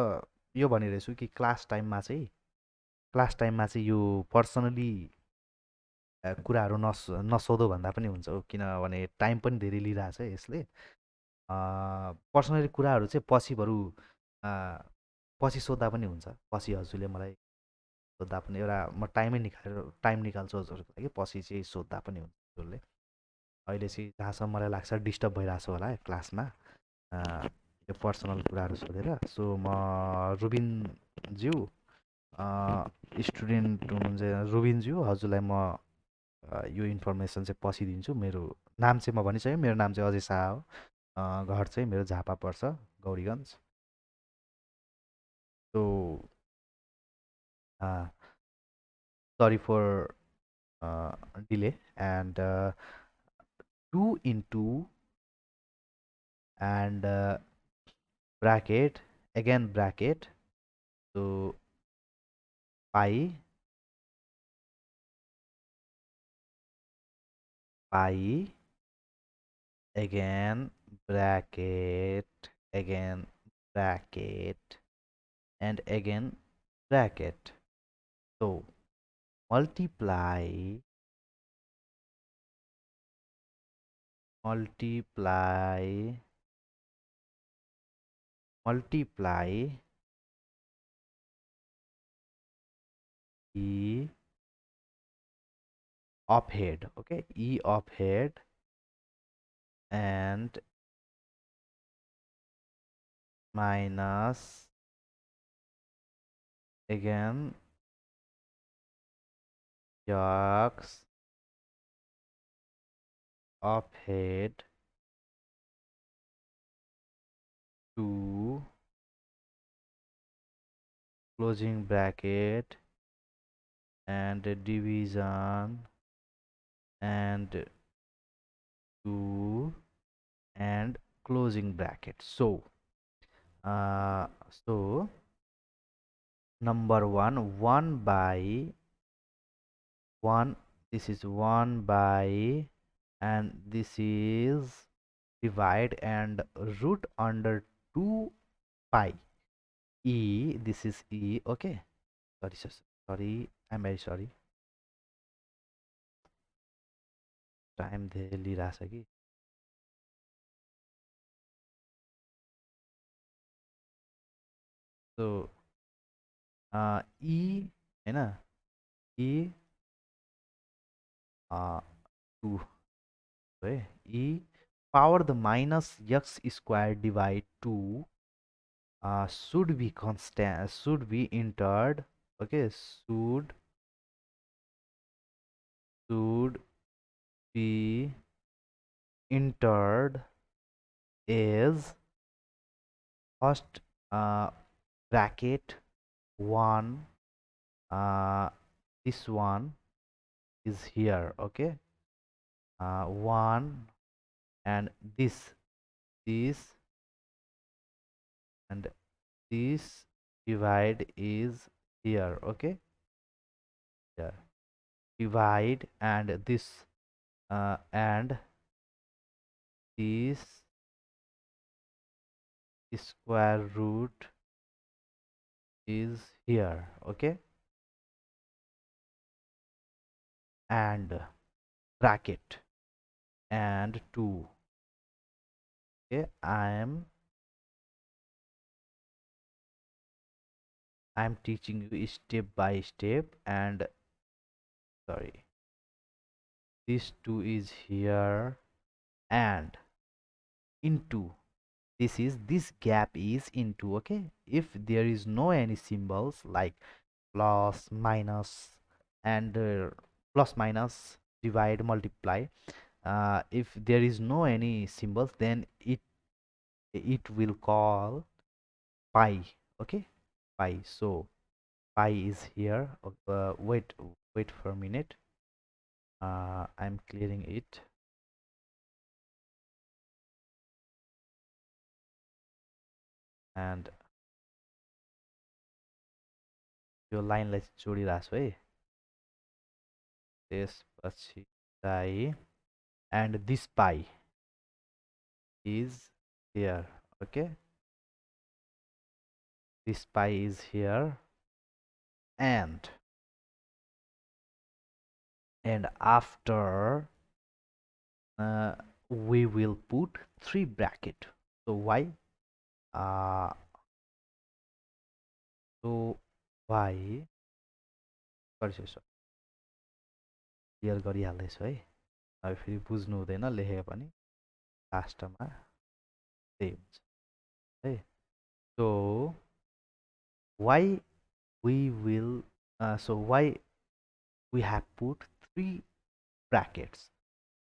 यो भनिरहेछु कि क्लास टाइममा चाहिँ यो पर्सनली कुराहरू नसोधो भन्दा पनि हुन्छ हो, किनभने टाइम पनि धेरै लिइरहेछ यसले। पर्सनली कुराहरू चाहिँ पछि सोद्धा पनि हुन्छ, पछि हजुरले मलाई सोद्धा पनि एउटा म टाइम निकाल्छु हजुरको लागि, पछि चाहिँ सोद्धा पनि हुन्छ हजुरले। अहिले चाहिँ जहाँसम्म मलाई लाग्छ डिस्टर्ब भइरहेछ होला क्लासमा यो पर्सनल कुराहरू सोधेर। सो म रुबिनज्यू, स्टुडेन्ट हुनुहुन्छ रुबिनज्यू, हजुरलाई म यो इन्फर्मेसन चाहिँ पछि दिन्छु। मेरो नाम चाहिँ म भनिसकेँ, मेरो नाम चाहिँ अजय शाह हो। घर चाहिँ मेरो झापा पर्छ, गौरीगञ्ज। सो सरी फर delay end 2 into and bracket, again bracket, so pi pi, again bracket, again bracket, and again bracket. So multiply, multiply, multiply e of head, okay, e of head, and minus again jocks of head to closing bracket and division and 2 and closing bracket. So uh, so number 1 by 1, this is 1 by, and this is divide and root under 2 pi e, this is e, okay. Sorry, I'm very sorry, time धेरै लिइरहेछ कि. सो ई हैन, ई 2 है, ई power the minus x square divide 2 should be constant, should be entered, okay, should be entered is first bracket 1, this one is here, okay, 1, and this and this divide is here, okay, here divide, and this and this square root is here, okay, and bracket and 2, okay. I'm teaching you step by step, and sorry, this 2 is here, and into, this gap is into, okay. If there is no any symbols like plus minus and plus minus divide multiply, if there is no any symbols, then it will call pi, okay, pi. So pi is here. Wait for a minute, I'm clearing it, and यो लाइनलाई जोडिरहेको छु है, त्यसपछि चाहिँ, and this pi is here, okay, this pi is here, and after we will put 3 bracket. So why uh, so why sorry clear गरिहाल्दैछु है, अब फेरि बुझ्नु हुँदैन, लेखेको पनि लास्टमा त्यही हुन्छ है. So why we will so why we have put 3 brackets?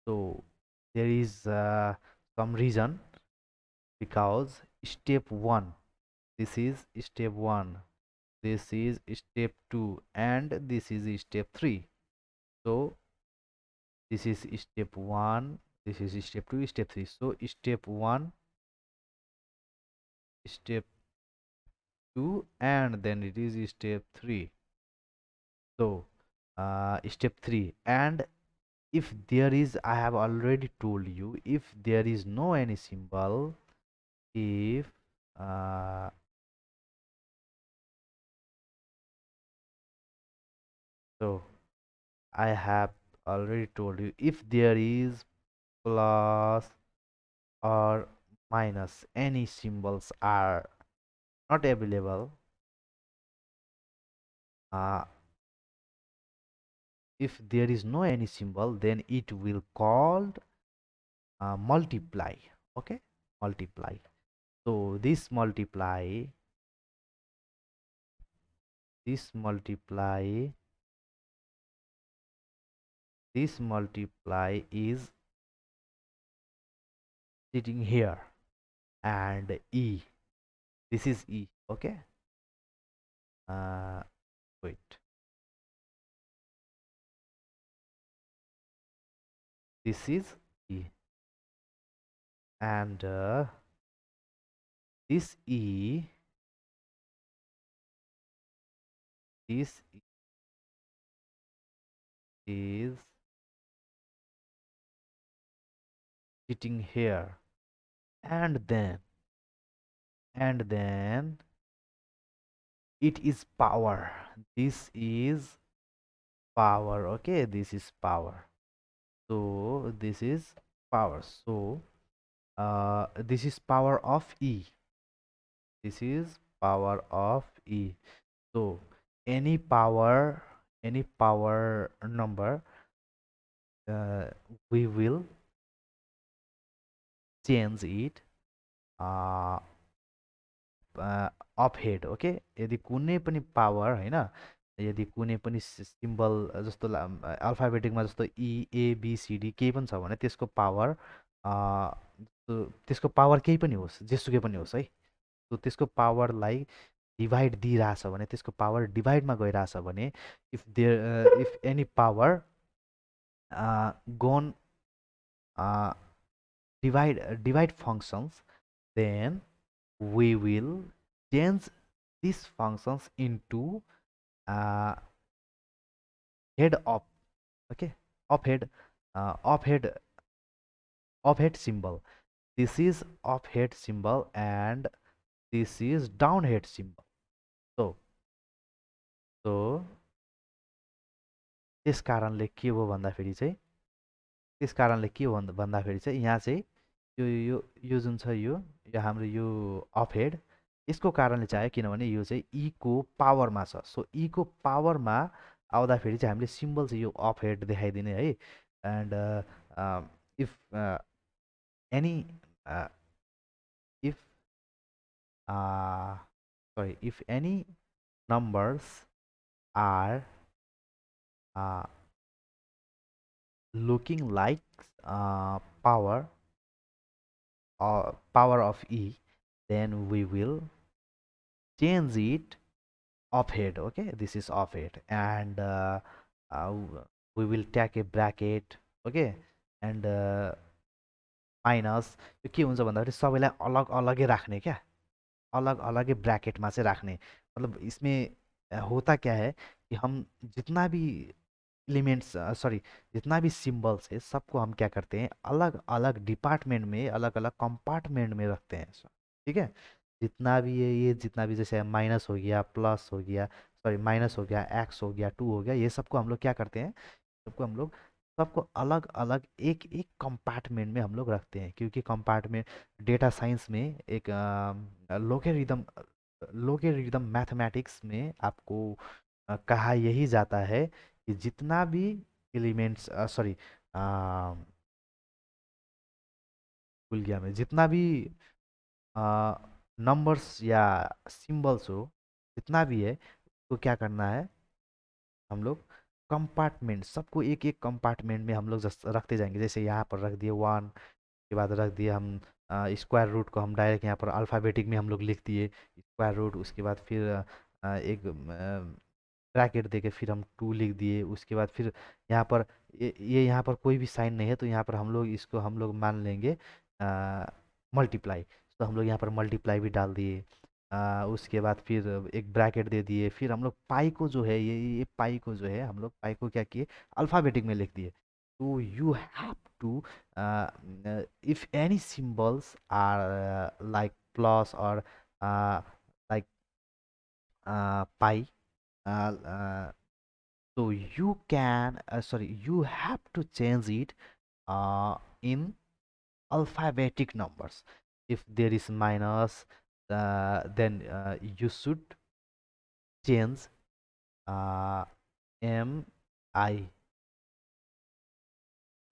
So there is some reason, because step 1, this is step 1, this is step 2, and this is step 3. So this is step 1, this is step 2, step 3. So step 1, step 2, and then it is step 3. So step 3, and if there is, I have already told you, if there is no any symbol, if uh, so I have already told you, if there is plus or minus, any symbols are not available, uh, if there is no any symbol, then it will called multiply. Okay, multiply. So this multiply this multiply is sitting here, and e, this is e. Okay, uh, wait, this is e, and this e, this is sitting here, and then it is power. This is power. Okay, this is power. So this is power. So this is power of e. This is power of e. So any power, any power number, uh, we will change it uh, up head. Okay, यदि कुनै पनि power होइन, यदि कुनै पनि symbol जस्तो अल्फाबेटिकमा जस्तो इएबिसिडी केही पनि छ भने त्यसको पावर त्यसको पावर केही पनि होस्, जेसुकै पनि होस् है, सो त्यसको पावरलाई डिभाइड दिइरहेछ भने, त्यसको पावर डिभाइडमा गइरहेछ भने, if any power gone divide functions, then we will change these functions into uh, head up. Okay, up head, up head, up head symbol. This is up head symbol, and this is down head symbol. So त्यस कारणले के हो भन्दाखेरि चाहिँ, त्यस कारणले के हो भन्दाखेरि चाहिँ यहाँ चाहिँ यो यो यो जुन छ, यो यो हाम्रो यो अफ हेड, यसको कारणले चाहिँ किनभने यो चाहिँ ई को पावरमा छ. सो ई को पावरमा आउँदाखेरि चाहिँ हामीले सिम्बल चाहिँ यो अफ हेड देखाइदिने है. And if any if sorry, if any numbers are looking like power power of e, then we will change it off head. Okay, this is off head, and we will take a bracket. Okay, and minus. यो के हुन्छ भन्दाखेरि सबैलाई अलग अलगै राख्ने क्या, अलग अलगै ब्रैकेटमा चाहिँ राख्ने. मतलब इसमें होता क्या है कि हम जितना भी एलिमेंट्स, सॉरी, जितना भी सिंबल्स है सबको हम क्या करते हैं, अलग अलग डिपार्टमेंट में, अलग अलग कंपार्टमेंट में रखते हैं. ठीक है, जितना भी है ये, जितना भी जैसे माइनस हो गया, प्लस हो गया, सॉरी माइनस हो गया, एक्स हो गया, टू हो गया, ये सबको हम लोग क्या करते हैं, सबको हम लोग सबको अलग अलग एक एक कंपार्टमेंट में हम लोग रखते हैं. क्योंकि कंपार्टमेंट डेटा साइंस में एक लोगेरिदम, लोगेरिदम मैथमेटिक्स में आपको कहा यही जाता है कि जितना भी एलिमेंट्स, सॉरी भूल गया मैं, जितना भी नंबर्स या सिंबल्स हो, जितना भी है, तो क्या करना है, हम लोग कंपार्टमेंट, सबको एक एक कंपार्टमेंट में हम लोग रखते जाएंगे. जैसे यहाँ पर रख दिए वन, के बाद रख दिए हम स्क्वायर रूट को हम डायरेक्ट यहाँ पर अल्फ़ाबेटिक में हम लोग लिख दिए स्क्वायर रूट. उसके बाद फिर एक ब्रैकेट देके फिर हम टू लिख दिए. उसके बाद फिर यहाँ पर ये यहाँ पर कोई भी साइन नहीं है, तो यहाँ पर हम लोग इसको हम लोग मान लेंगे मल्टीप्लाई. तो हम लोग यहाँ पर मल्टीप्लाई भी डाल दिए. उसके बाद फिर एक ब्रैकेट दे दिए. फिर हम लोग पाई को जो है, ये पाई को जो है, हम लोग पाई को क्या किए, अल्फ़ाबेटिक में लिख दिए. So you have to if any symbols are like plus or uh, like pi, uh, uh, so you can sorry, you have to change it in alphabetic numbers. If there is minus, then you should change m I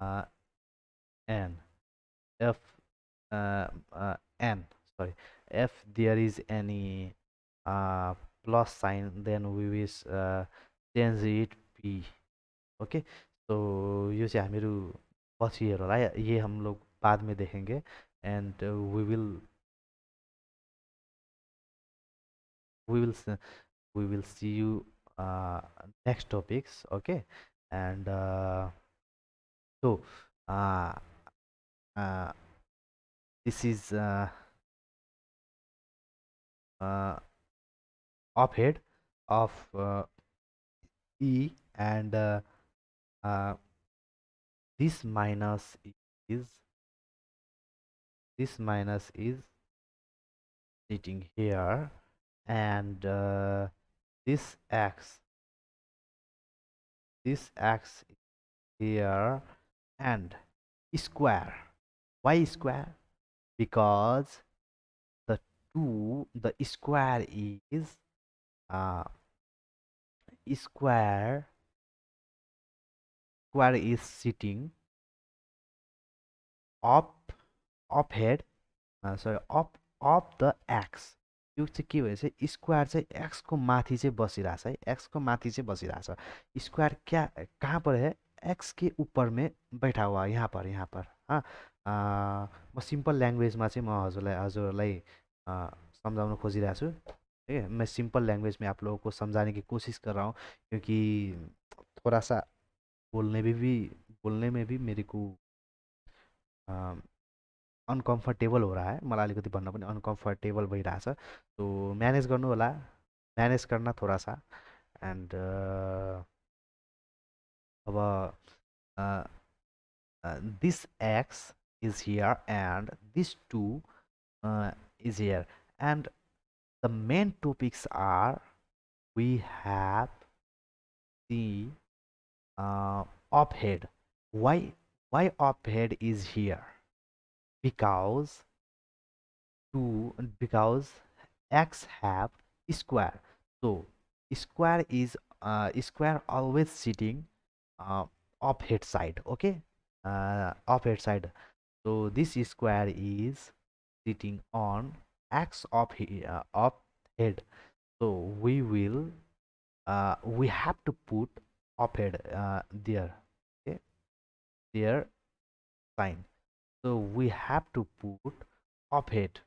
uh, n f n sorry, if there is any plus sign, then we will change it p. Okay, तो यो चाहिँ हामीहरू पछि हेरौँला, ये हम लोग बाद में देखेंगे and we will s- we will see you next topics. Okay, and so uh, uh, this is uh, up head of E, and uh, this minus is this minus is sitting here, and this x is here, and square. Why square? Because the square is uh, square square is sitting up head, sorry, up the x. यो चाहिँ के भएछ, square चाहिँ x को माथि चाहिँ बसिरहेछ है, x को माथि चाहिँ बसिरहेछ। स्क्वायर क्या कहाँ पर है, एक्स के ऊपर में बैठा हुआ, यहाँ पर हाँ। म सिम्पल ल्याङ्ग्वेजमा चाहिँ म हजुरलाई समझाउन खोजिरहेको छु। ठीक है, मैं सिंपल लैंग्वेज में आप लोगों को समझाने की कोशिश कर रहा हूँ, क्योंकि थोड़ा सा बोलने में भी बोलने में भी मेरे को अनकम्फर्टेबल हो रहा है, मलाई अलिकति भन्न पनि अनकम्फर्टेबल भइरहेछ। सो म्यानेज गर्नु होला, म्यानेज गर्न थोड़ा सा। एन्ड अब this x is here and this 2 is here, and the main topics are we have the up head. Why up head is here? Because because x have square, so square always sitting uh, up head side. Okay, up head side. So this square is sitting on x up head. So we have to put up head there. Okay, there sign. So we have to put up head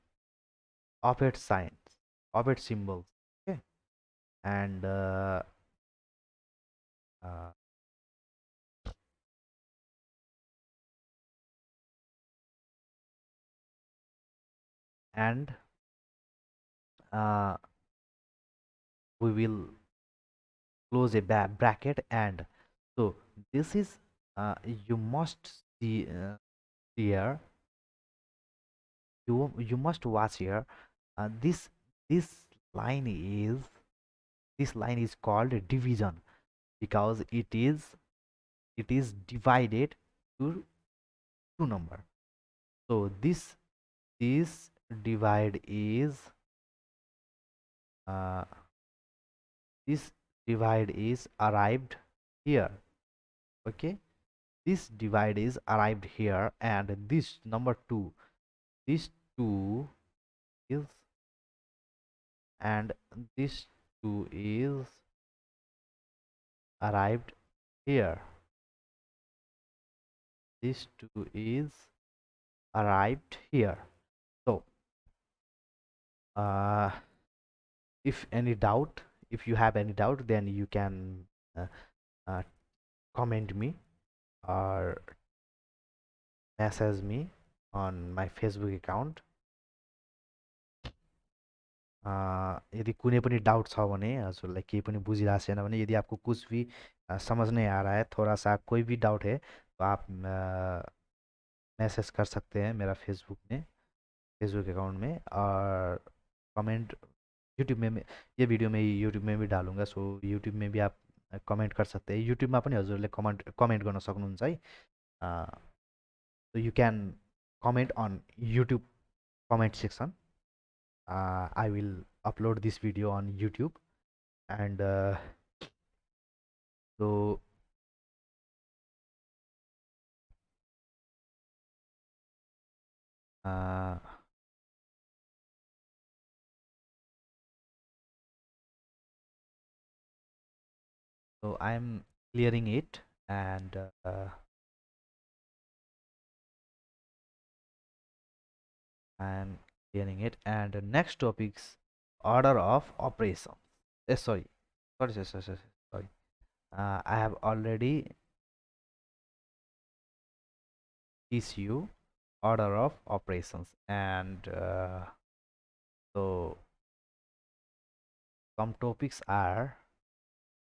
signs, up head symbols. Okay, and uh, and uh, we will close a bracket, and so this is you must see here, you must watch here. This this line is called division, because it is divided to two number. So this divide is uh, this divide is arrived here. Okay, this divide is arrived here, and this number 2, this 2 is, and this 2 is arrived here, this 2 is arrived here. So uh, if any doubt, if you have any doubt, then you can uh, uh, comment me or message me on my Facebook account. यदि कुनै पनि doubt छ भने, हजुरलाई केही पनि बुझिरहेको छैन भने, यदि आपको कुछ भी समझ नहीं आ रहा है, थोड़ा सा कोई भी डाउट है, तो आप मैसेज कर सकते हैं मेरा फेसबुक अकाउंट में, और कमेंट यूट्यूब में ये भिडियो में यूट्यूब में भी डालूंगा, सो यूट्यूब में भी आप कमेन्ट कर सकते हैं। युट्युबमा पनि हजुरले कमेन्ट गर्न सक्नुहुन्छ है। So you can comment on YouTube comment section. I will upload this video on YouTube, and so uh, so I'm clearing it, and I'm clearing it, and the next topics order of operations. Sorry. I have already teach you order of operations, and so some topics are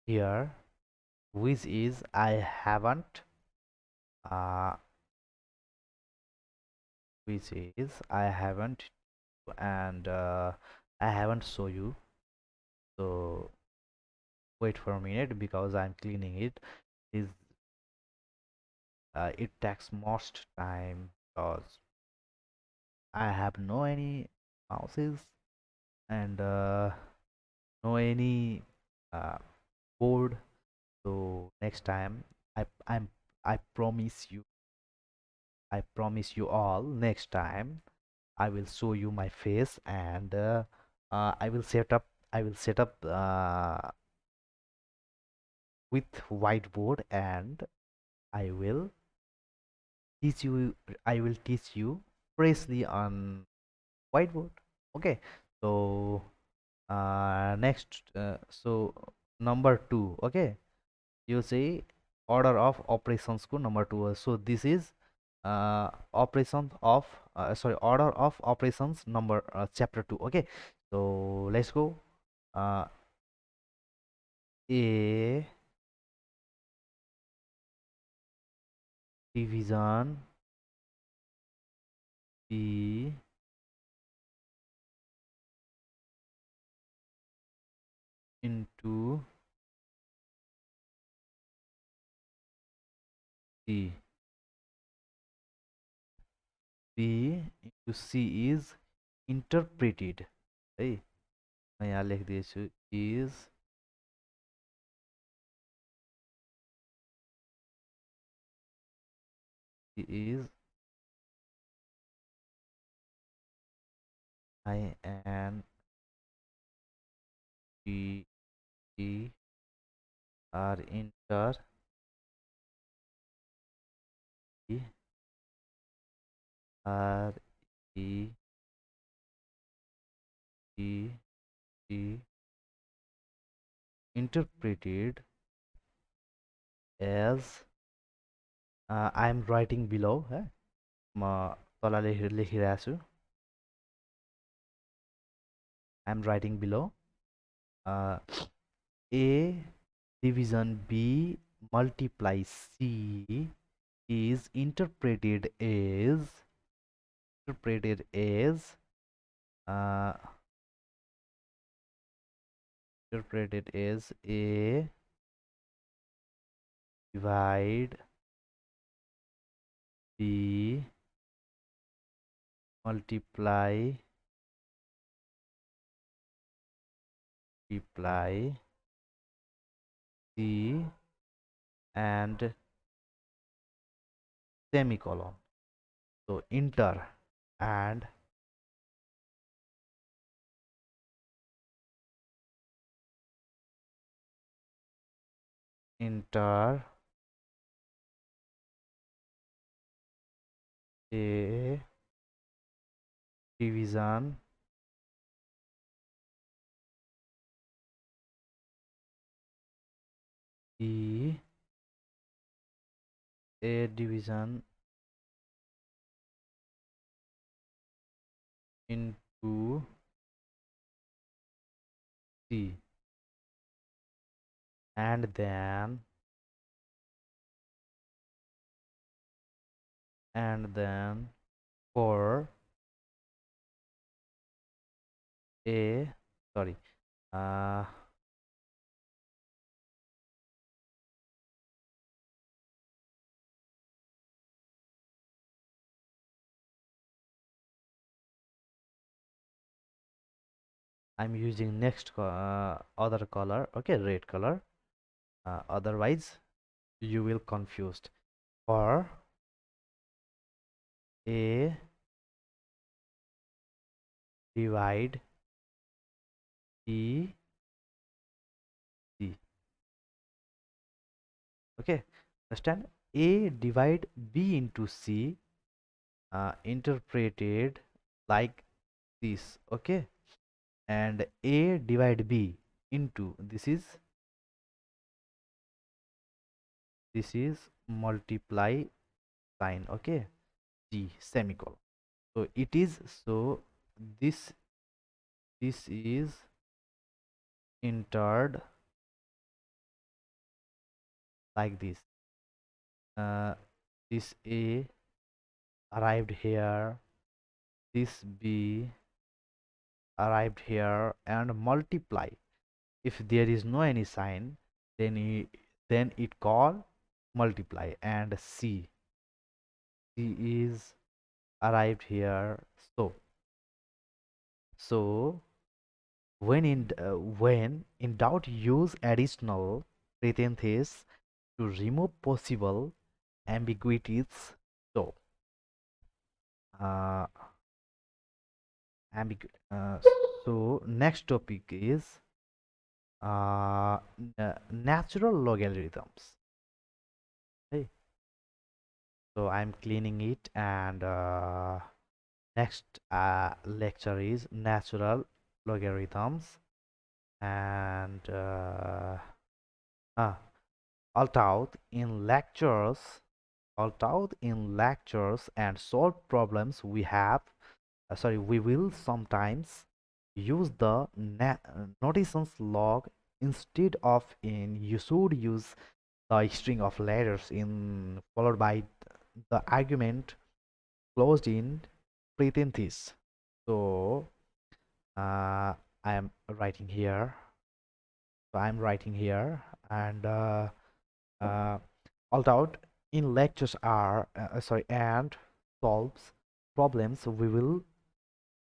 here, which is uh, I haven't, and I haven't show you. So wait for a minute because I'm cleaning it. Is It takes most time because I have no any mouses, and no any uh, board. So next time I I'm I promise you, all, next time I will show you my face, and I will set up with whiteboard, and I will teach you precisely on whiteboard. Okay, so next, so number 2. Okay, you say order of operations ko number 2. So this is operations of order of operations number chapter 2. Okay, so let's go. uh, A division, B into C. B into C is interpreted. है, मैं यहाँ लेख दिएछु is I N T E R inter E R E E E interpreted as I am writing below है, म तल लेखिरहेको छु। I am writing below. A division B multiply C is interpreted as uh, A divide B multiply C and semicolon. So enter and enter A division B A division into C, and then and then for a sorry uh, I'm using next other color, okay, red color, otherwise you will confused. For a divide b c, okay, understand, a divide b into c, interpreted like this, okay, and a divide b into this is multiply sign, okay, g semicolon. So it is, so this this is entered like this, uh, this a arrived here, this b arrived here, and multiply. If there is no any sign, then it call multiply, and c is arrived here. So when in doubt, use additional parentheses to remove possible ambiguities. So uh, ambigu uh, so next topic is natural logarithms. Okay, so I'm cleaning it, and next lecture is natural logarithms, and ah, although in lectures although in lectures and solve problems we will sometimes use the notations log instead of in. You should use the string of letters in followed by the argument closed in parentheses. So I am writing here. So I'm writing here, and uh, although in lectures are and solves problems, we will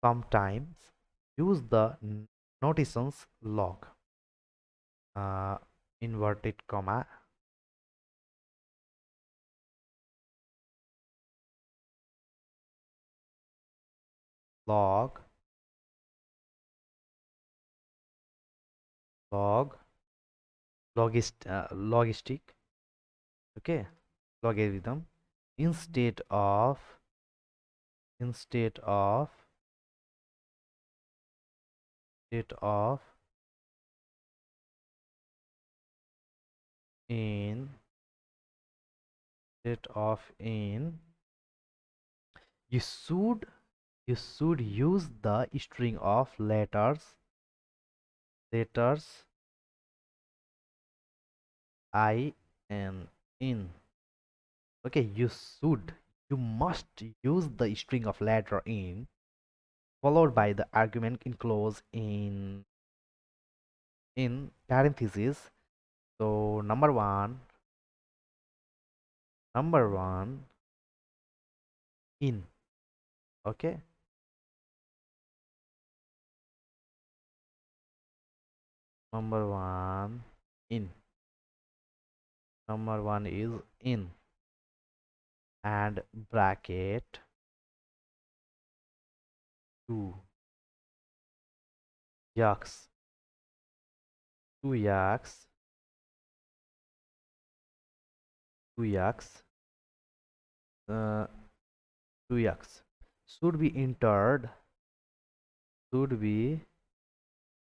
sometimes use the notations log, uh, inverted comma, log, log, logistic, okay, logarithm, instead of instead of instead of in instead of in. you should you should use the string of letters I and in. Okay, you must use the string of letter in followed by the argument enclosed in parentheses. So number one in, okay, number one in, number one is in, and bracket 2 x 2x 2x uh, 2x should be entered should be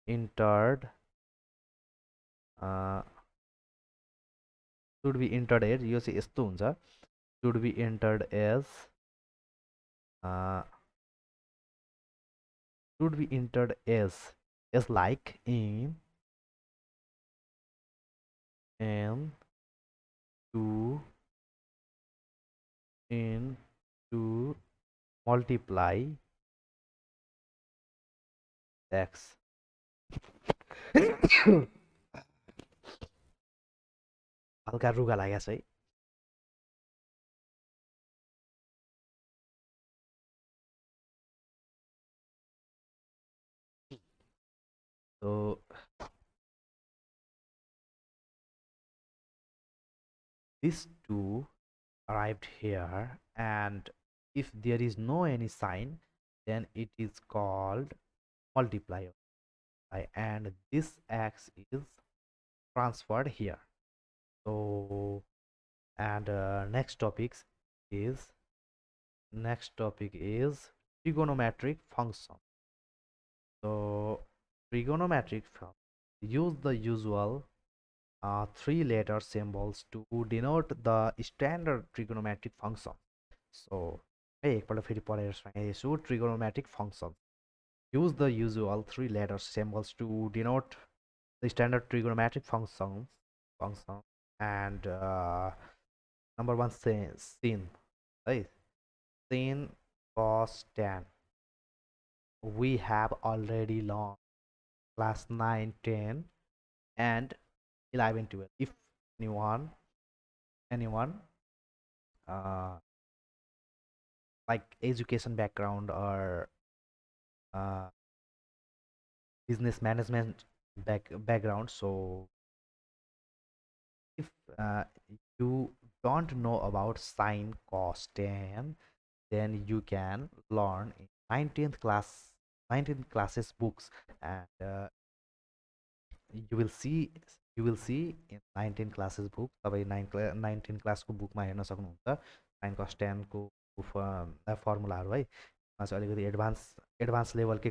entered uh, should be entered as यो चाहिँ यस्तो हुन्छ, should be entered uh, as like in 2 in to multiply x. हल्का रुगा लागेको छ है। So these two arrived here, and if there is no any sign, then it is called multiplier, and this x is transferred here. So and is next topic is trigonometric function. So trigonometric function use the usual three-letter symbols to denote the standard trigonometric function. So एकपल्ट फेरि पढेर सुनाइदिन्छु. Trigonometric function use the usual three-letter symbols to denote the standard trigonometric function. And number one, sin, right? Sin, cos, tan. We have already learned class 9, 10, and 11, 12. If anyone uh, like education background or uh, business management background, so if you don't know about sine, cos, tan, then you can learn in 19th classes books, and you will see in 19 classes book तपाईँ 19 क्लासको बुकमा हेर्न सक्नुहुन्छ sin cos tan को फर्मुलाहरू है। यहाँ चाहिँ अलिकति एडभान्स लेभलकै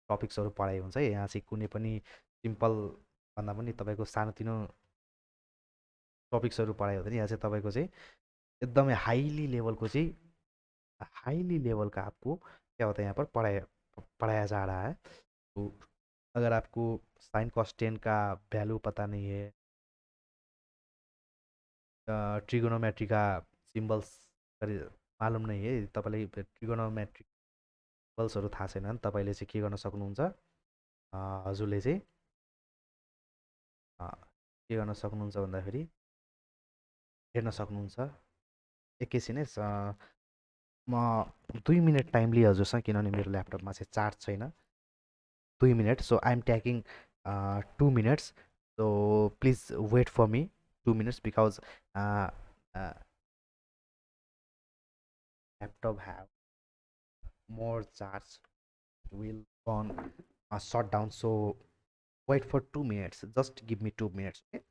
टपिक्सहरू पढाइ हुन्छ है। यहाँ चाहिँ कुनै पनि सिम्पल भन्दा पनि तपाईँको सानोतिनो टपिक्सहरू पढाइ हुँदैन। यहाँ चाहिँ तपाईँको चाहिँ एकदमै हाईली लेवल का आपको क्या होता है यहाँ पर पढ़ाया जा रहा है। तो अगर आपको साइन कॉस टेन का वैल्यू पता नहीं है, ट्रिगोनोमेट्री का सिम्बल्स मालुम नहीं है, तपाईँले ट्रिगोनोमेट्रिक सिम्बल्सहरू थाहा छैन भने तपाईँले चाहिँ के गर्न सक्नुहुन्छ, हजुरले चाहिँ के गर्न सक्नुहुन्छ भन्दाखेरि हेर्न सक्नुहुन्छ। एकैछिन है, म 2 मिनट टाइम लिएँ हजुरसँग, किनभने मेरो ल्यापटपमा चाहिँ चार्ज छैन। 2 minutes, so I'm taking 2 minutes, so please wait for me 2 minutes because laptop have more charge, will on shut down, so wait for 2 minutes, just give me 2 minutes, okay?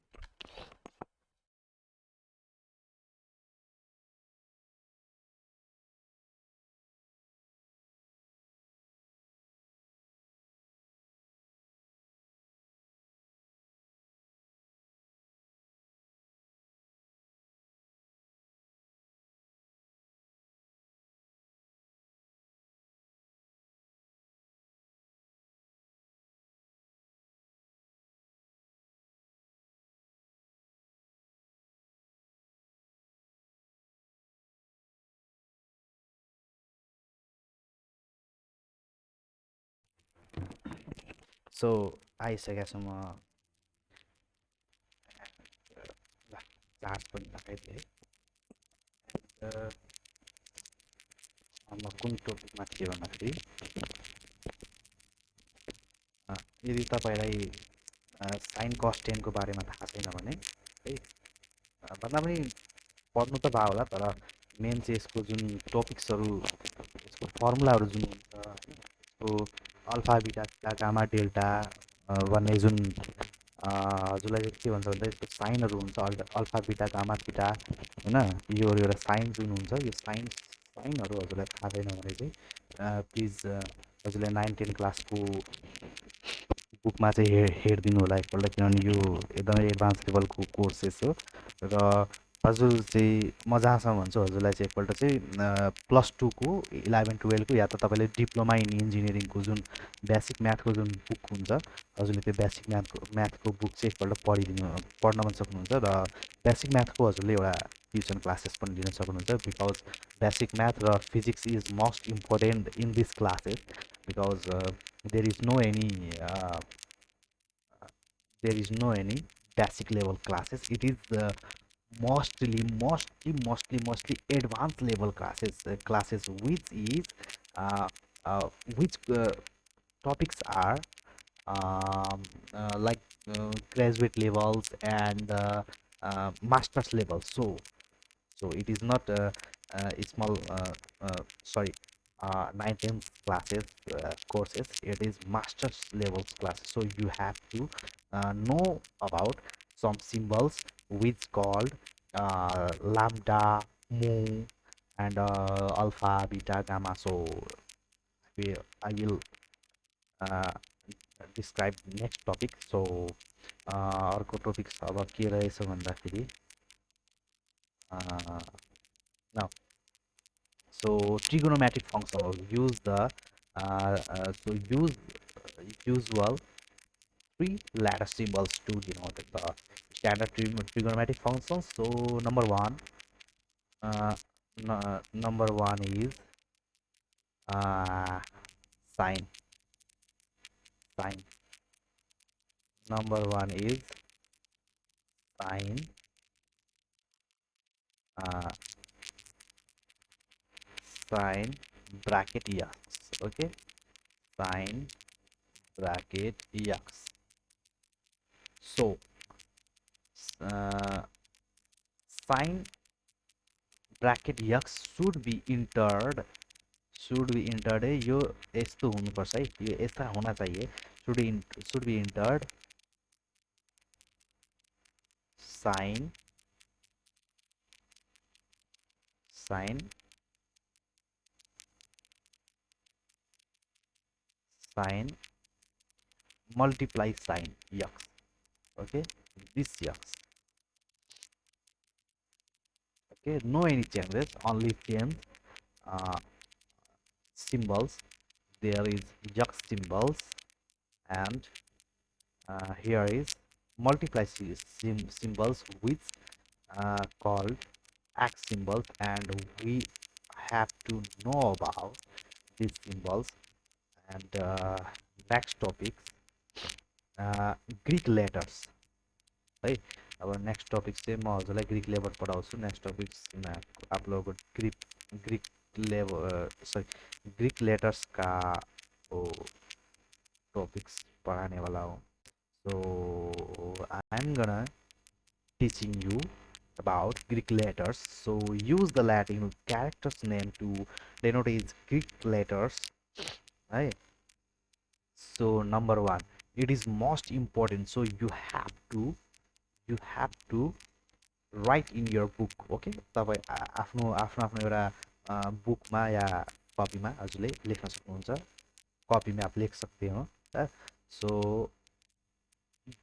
So आइसकेको छु म, charge पनि लगाइदिएँ है। म कुन टपिकमा थिएँ भन्दाखेरि, यदि तपाईँलाई साइन कस टेनको बारेमा थाहा छैन भने है, भन्दा पनि पढ्नु त भयो होला, तर मेन चाहिँ यसको जुन टपिक्सहरू, यसको फर्मुलाहरू जुन हुन्छ, यसको alpha beta theta gamma delta भन्ने जुन हजुरलाई चाहिँ के भन्छ भन्दा यसको साइनहरू हुन्छ, अल्फा बिटा गामा थीटा होइन, यो एउटा साइन जुन हुन्छ, यो साइनहरू हजुरलाई थाहा छैन भने चाहिँ प्लिज हजुरले 9-10 क्लासको बुकमा चाहिँ हेरिदिनु होला एकपल्ट, किनभने यो एकदमै एडभान्स लेभलको कोर्सेस हो। र हजुर चाहिँ म जहाँसम्म भन्छु, हजुरलाई चाहिँ एकपल्ट चाहिँ +2 को 11-12 को या त तपाईँले डिप्लोमा इन इन्जिनियरिङको जुन बेसिक म्याथको जुन बुक हुन्छ, हजुरले त्यो बेसिक म्याथको बुक चाहिँ एकपल्ट पढ्न पनि सक्नुहुन्छ। र बेसिक म्याथको हजुरले एउटा ट्युसन क्लासेस पनि लिन सक्नुहुन्छ बिकज बेसिक म्याथ र physics is most important in this classes because there is no any basic level classes. It is mostly advanced level classes which is uh, which topics are um, like graduate levels and master's levels. So it is not a small sorry 9th classes courses. It is master's levels classes, so you have to know about some symbols which called lambda, mu, and alpha, beta, gamma. So I will uh, describe next topic. So अर्को topic अब के रहेछ भन्दाखेरि now so trigonometric function will use the so use usual three letter symbols to denote the standard trigonometric functions. So uh, number one is uh, sine. Sine. Number one is sine. Uh, Sine bracket x. Okay, sine bracket x. So sine bracket x should be entered है यो यस्तो हुनुपर्छ है यो यस्ता होना चाहिए should be entered sine sine multiply sine x. Okay, this x. Okay, no any changes, only change symbols. There is x symbols and here is multiply symbols which called x symbols, and we have to know about these symbols. And next topics Greek letters. है अब next topic चाहिँ म हजुरलाई Greek level पढाउँछु. Next टपिक्समा आप लोगों को Greek level sorry Greek letters का topics पढ़ाने वाला हूँ. So I'm gonna teaching you about Greek letters. So use the Latin characters name to denote its Greek letters. Right? So number one, it is most important. So you have to write in your book. Okay, तपाईं आफ्नो आफ्नो आफ्नो एउटा बुकमा या कपीमा हजुरले लेख्न सक्नुहुन्छ. कपीमा आप लेख सकते हो. So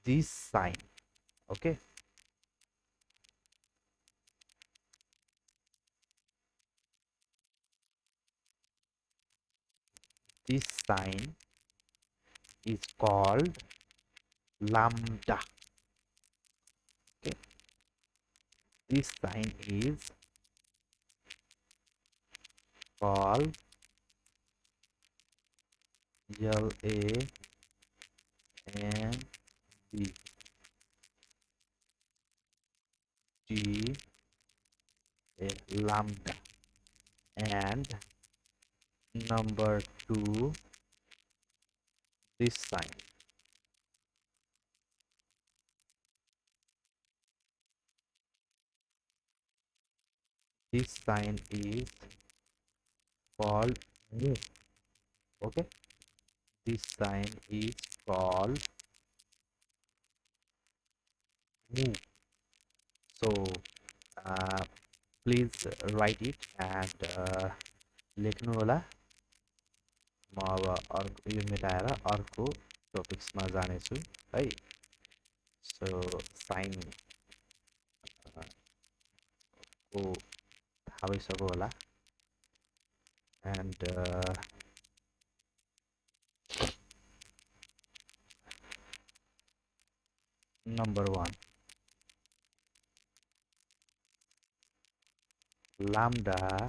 this sign, okay, this sign is called lambda. Okay, this sign is called LAMB, lambda. And number two, this sign. This sign is called mu. Okay, this sign is called mu. So please write it and लेख्नु होला. म अब यो मेटाएर अर्को टपिक्समा जानेछु है. So sine को थाहा भइसक्यो होला. End number one, lambda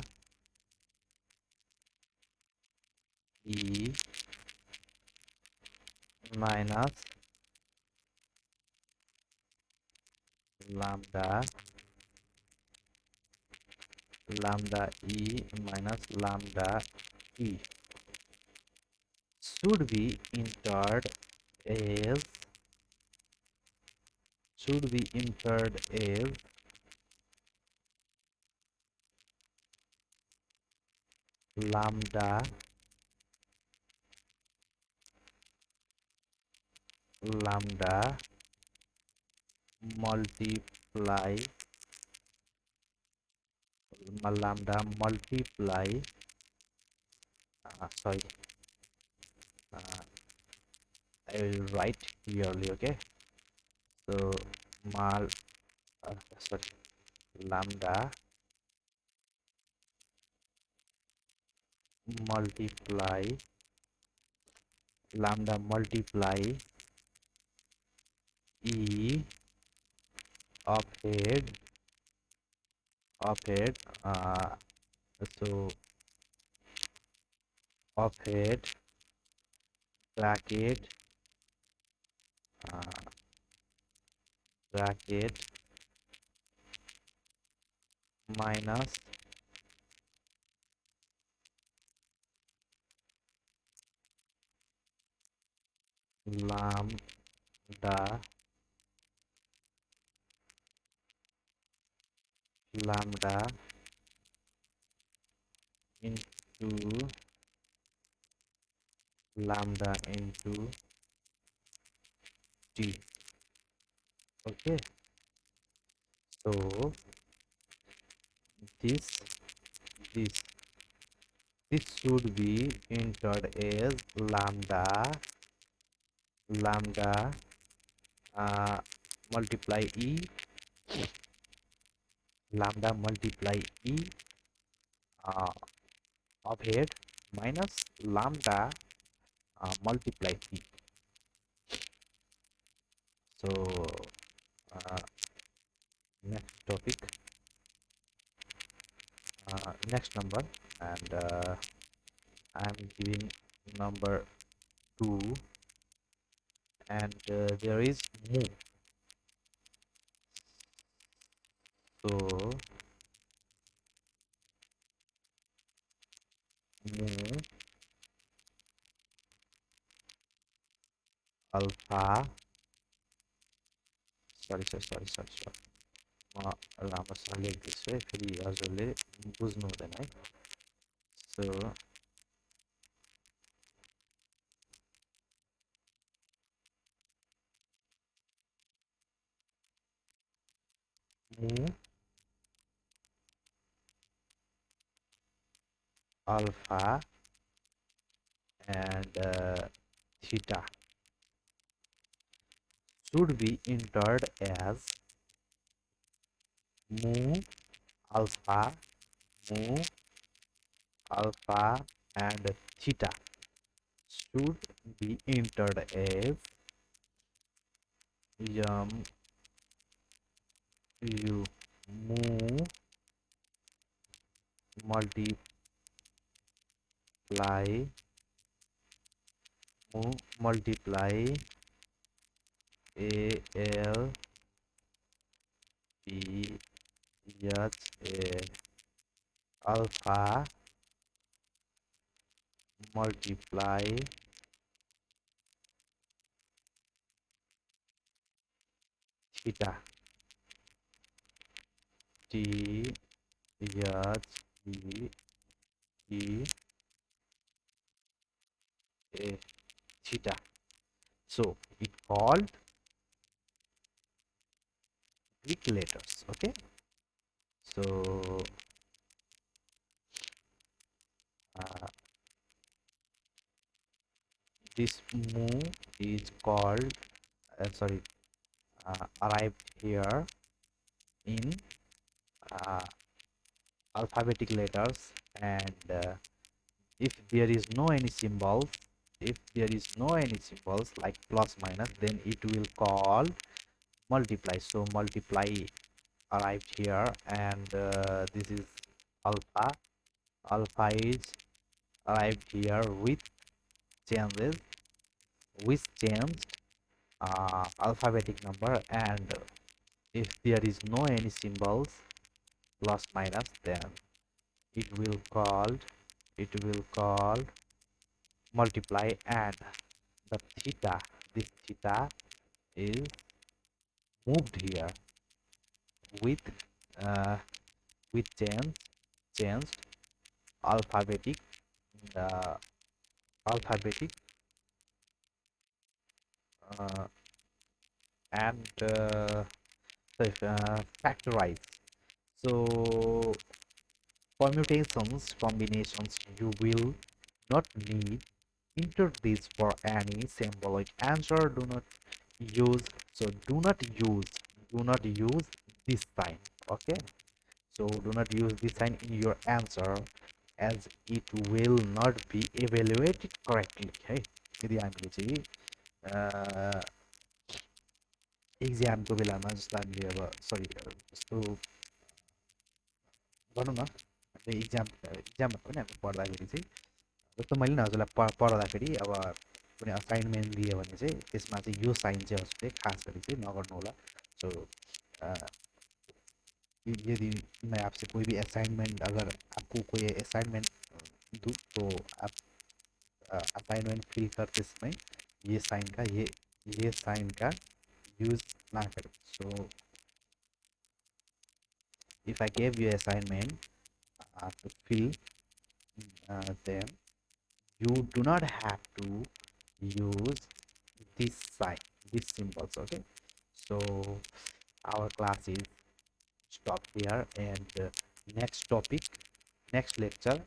e minus lambda e minus lambda e should be entered as lambda multiply sorry, uh, I will write clearly. Okay, so mal sorry, lambda multiply e of head so of head bracket uh, minus lambda into t. Okay, so this this this should be entered as lambda multiply e uh, of head minus lambda multiply t. So uh, next topic, next number, and I'm giving number 2, and there is mu. So mu alpha sorry राम्रोसँग लेख्दैछु है, फेरि हजुरले बुझ्नु हुँदैन है. So mu alpha and theta should be entered as mu alpha and theta should be entered as mu multiply al b h a alpha multiply theta t h e a theta. So it called Greek letters. Okay, so this mu is called arrived here in alphabetic letters, and if there is no any symbols like plus minus, then it will call multiply. So multiply arrived here, and this is alpha. Alpha is arrived here with changes, with changed alphabetic number, and if there is no any symbols plus minus, then it will called multiply, and the theta, this theta is moved here with uh, changed alphabetic, uh, alphabetic uh, and factorize. So permutations, combinations, you will not need enter this for any symbolic answer. Do not use, so do not use this sign. Okay, so do not use this sign in your answer, as it will not be evaluated correctly. Okay, यदि हामीले चाहिँ इक्जामको बेलामा जस्तो हामीले अब सरी जस्तो भनौँ न, हामीले इक्जाममा पनि हामी पढ्दाखेरि चाहिँ जस्तो मैले नि हजुरलाई पढाउँदाखेरि अब कुनै असाइनमेन्ट दियो भने चाहिँ त्यसमा चाहिँ यो साइन चाहिँ हजुरले खास गरी चाहिँ नगर्नु होला। सो यदि मैं आपसे कोई भी असाइनमेंट, अगर आपको कोई असाइनमेंट दूँ तो आप असाइनमेंट फिल करते समय ये साइन का ये साइन का यूज ना करें। सो if I gave you assignment to fill, then you do not have to use this sign, these symbols. Okay, so our class is stop here, and next topic, next lecture,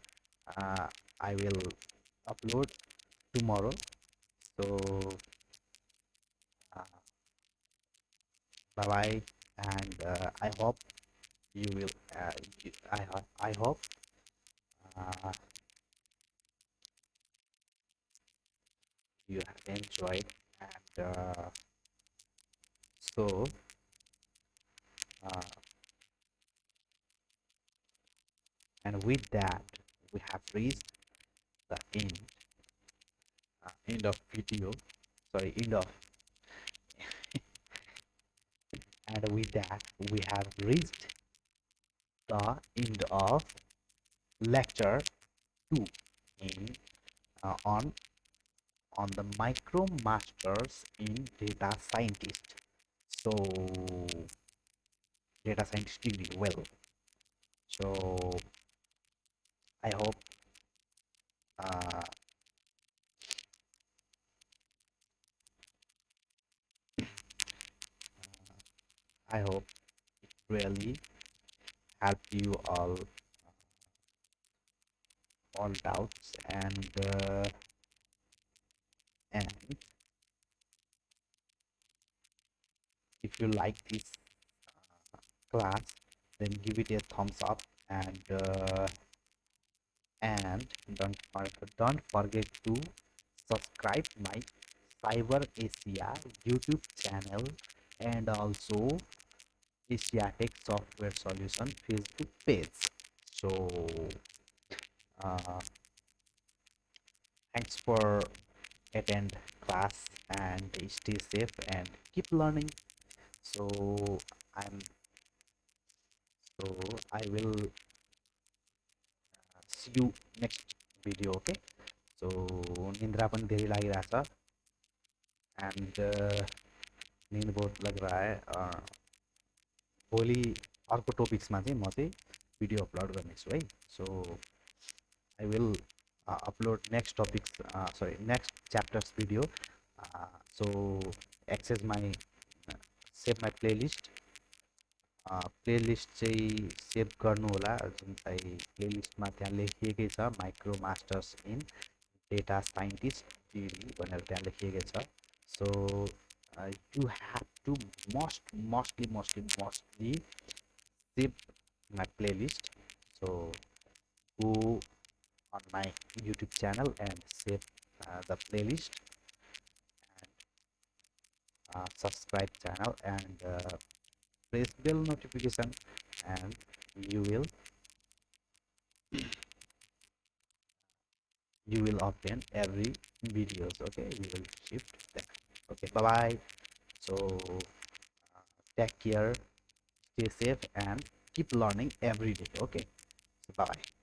I will upload tomorrow. So bye bye, and I hope you will I hope uh, you have enjoyed, and so uh, and with that we have reached the end of video, sorry, end of and with that we have reached the end of lecture 2 in on the MicroMasters in data scientist. So data scientist degree, well, so I hope uh, I hope it really helped you all doubts, and if you like this class, then give it a thumbs up, and don't forget to subscribe my CyberAsia YouTube channel, and also Asiatic Software Solution Facebook page. So thanks for attend class, and stay safe and keep learning. So I'm so I will see you next video. Okay, so निन्द्रा पनि धेरै लागिरहेछ, and नींद बहुत लग रहा है। भोलि अर्को टपिक्समा चाहिँ म चाहिँ भिडियो अपलोड गर्नेछु है। सो I will upload next topics, sorry, next chapters video. So access my save my playlist, playlist चाहिँ सेभ गर्नु होला, जुन चाहिँ प्लेलिस्टमा त्यहाँ लेखिएकै छ MicroMasters इन डेटा साइन्टिस्ट डिग्री भनेर त्यहाँ लेखिएकै छ। सो you have to mostly save my playlist. So go on my YouTube channel and save the playlist, and subscribe channel, and press bell notification, and you will you will obtain every videos. Okay, we will shift that. Okay, bye bye. So take care, stay safe, and keep learning every day. Okay, so bye bye.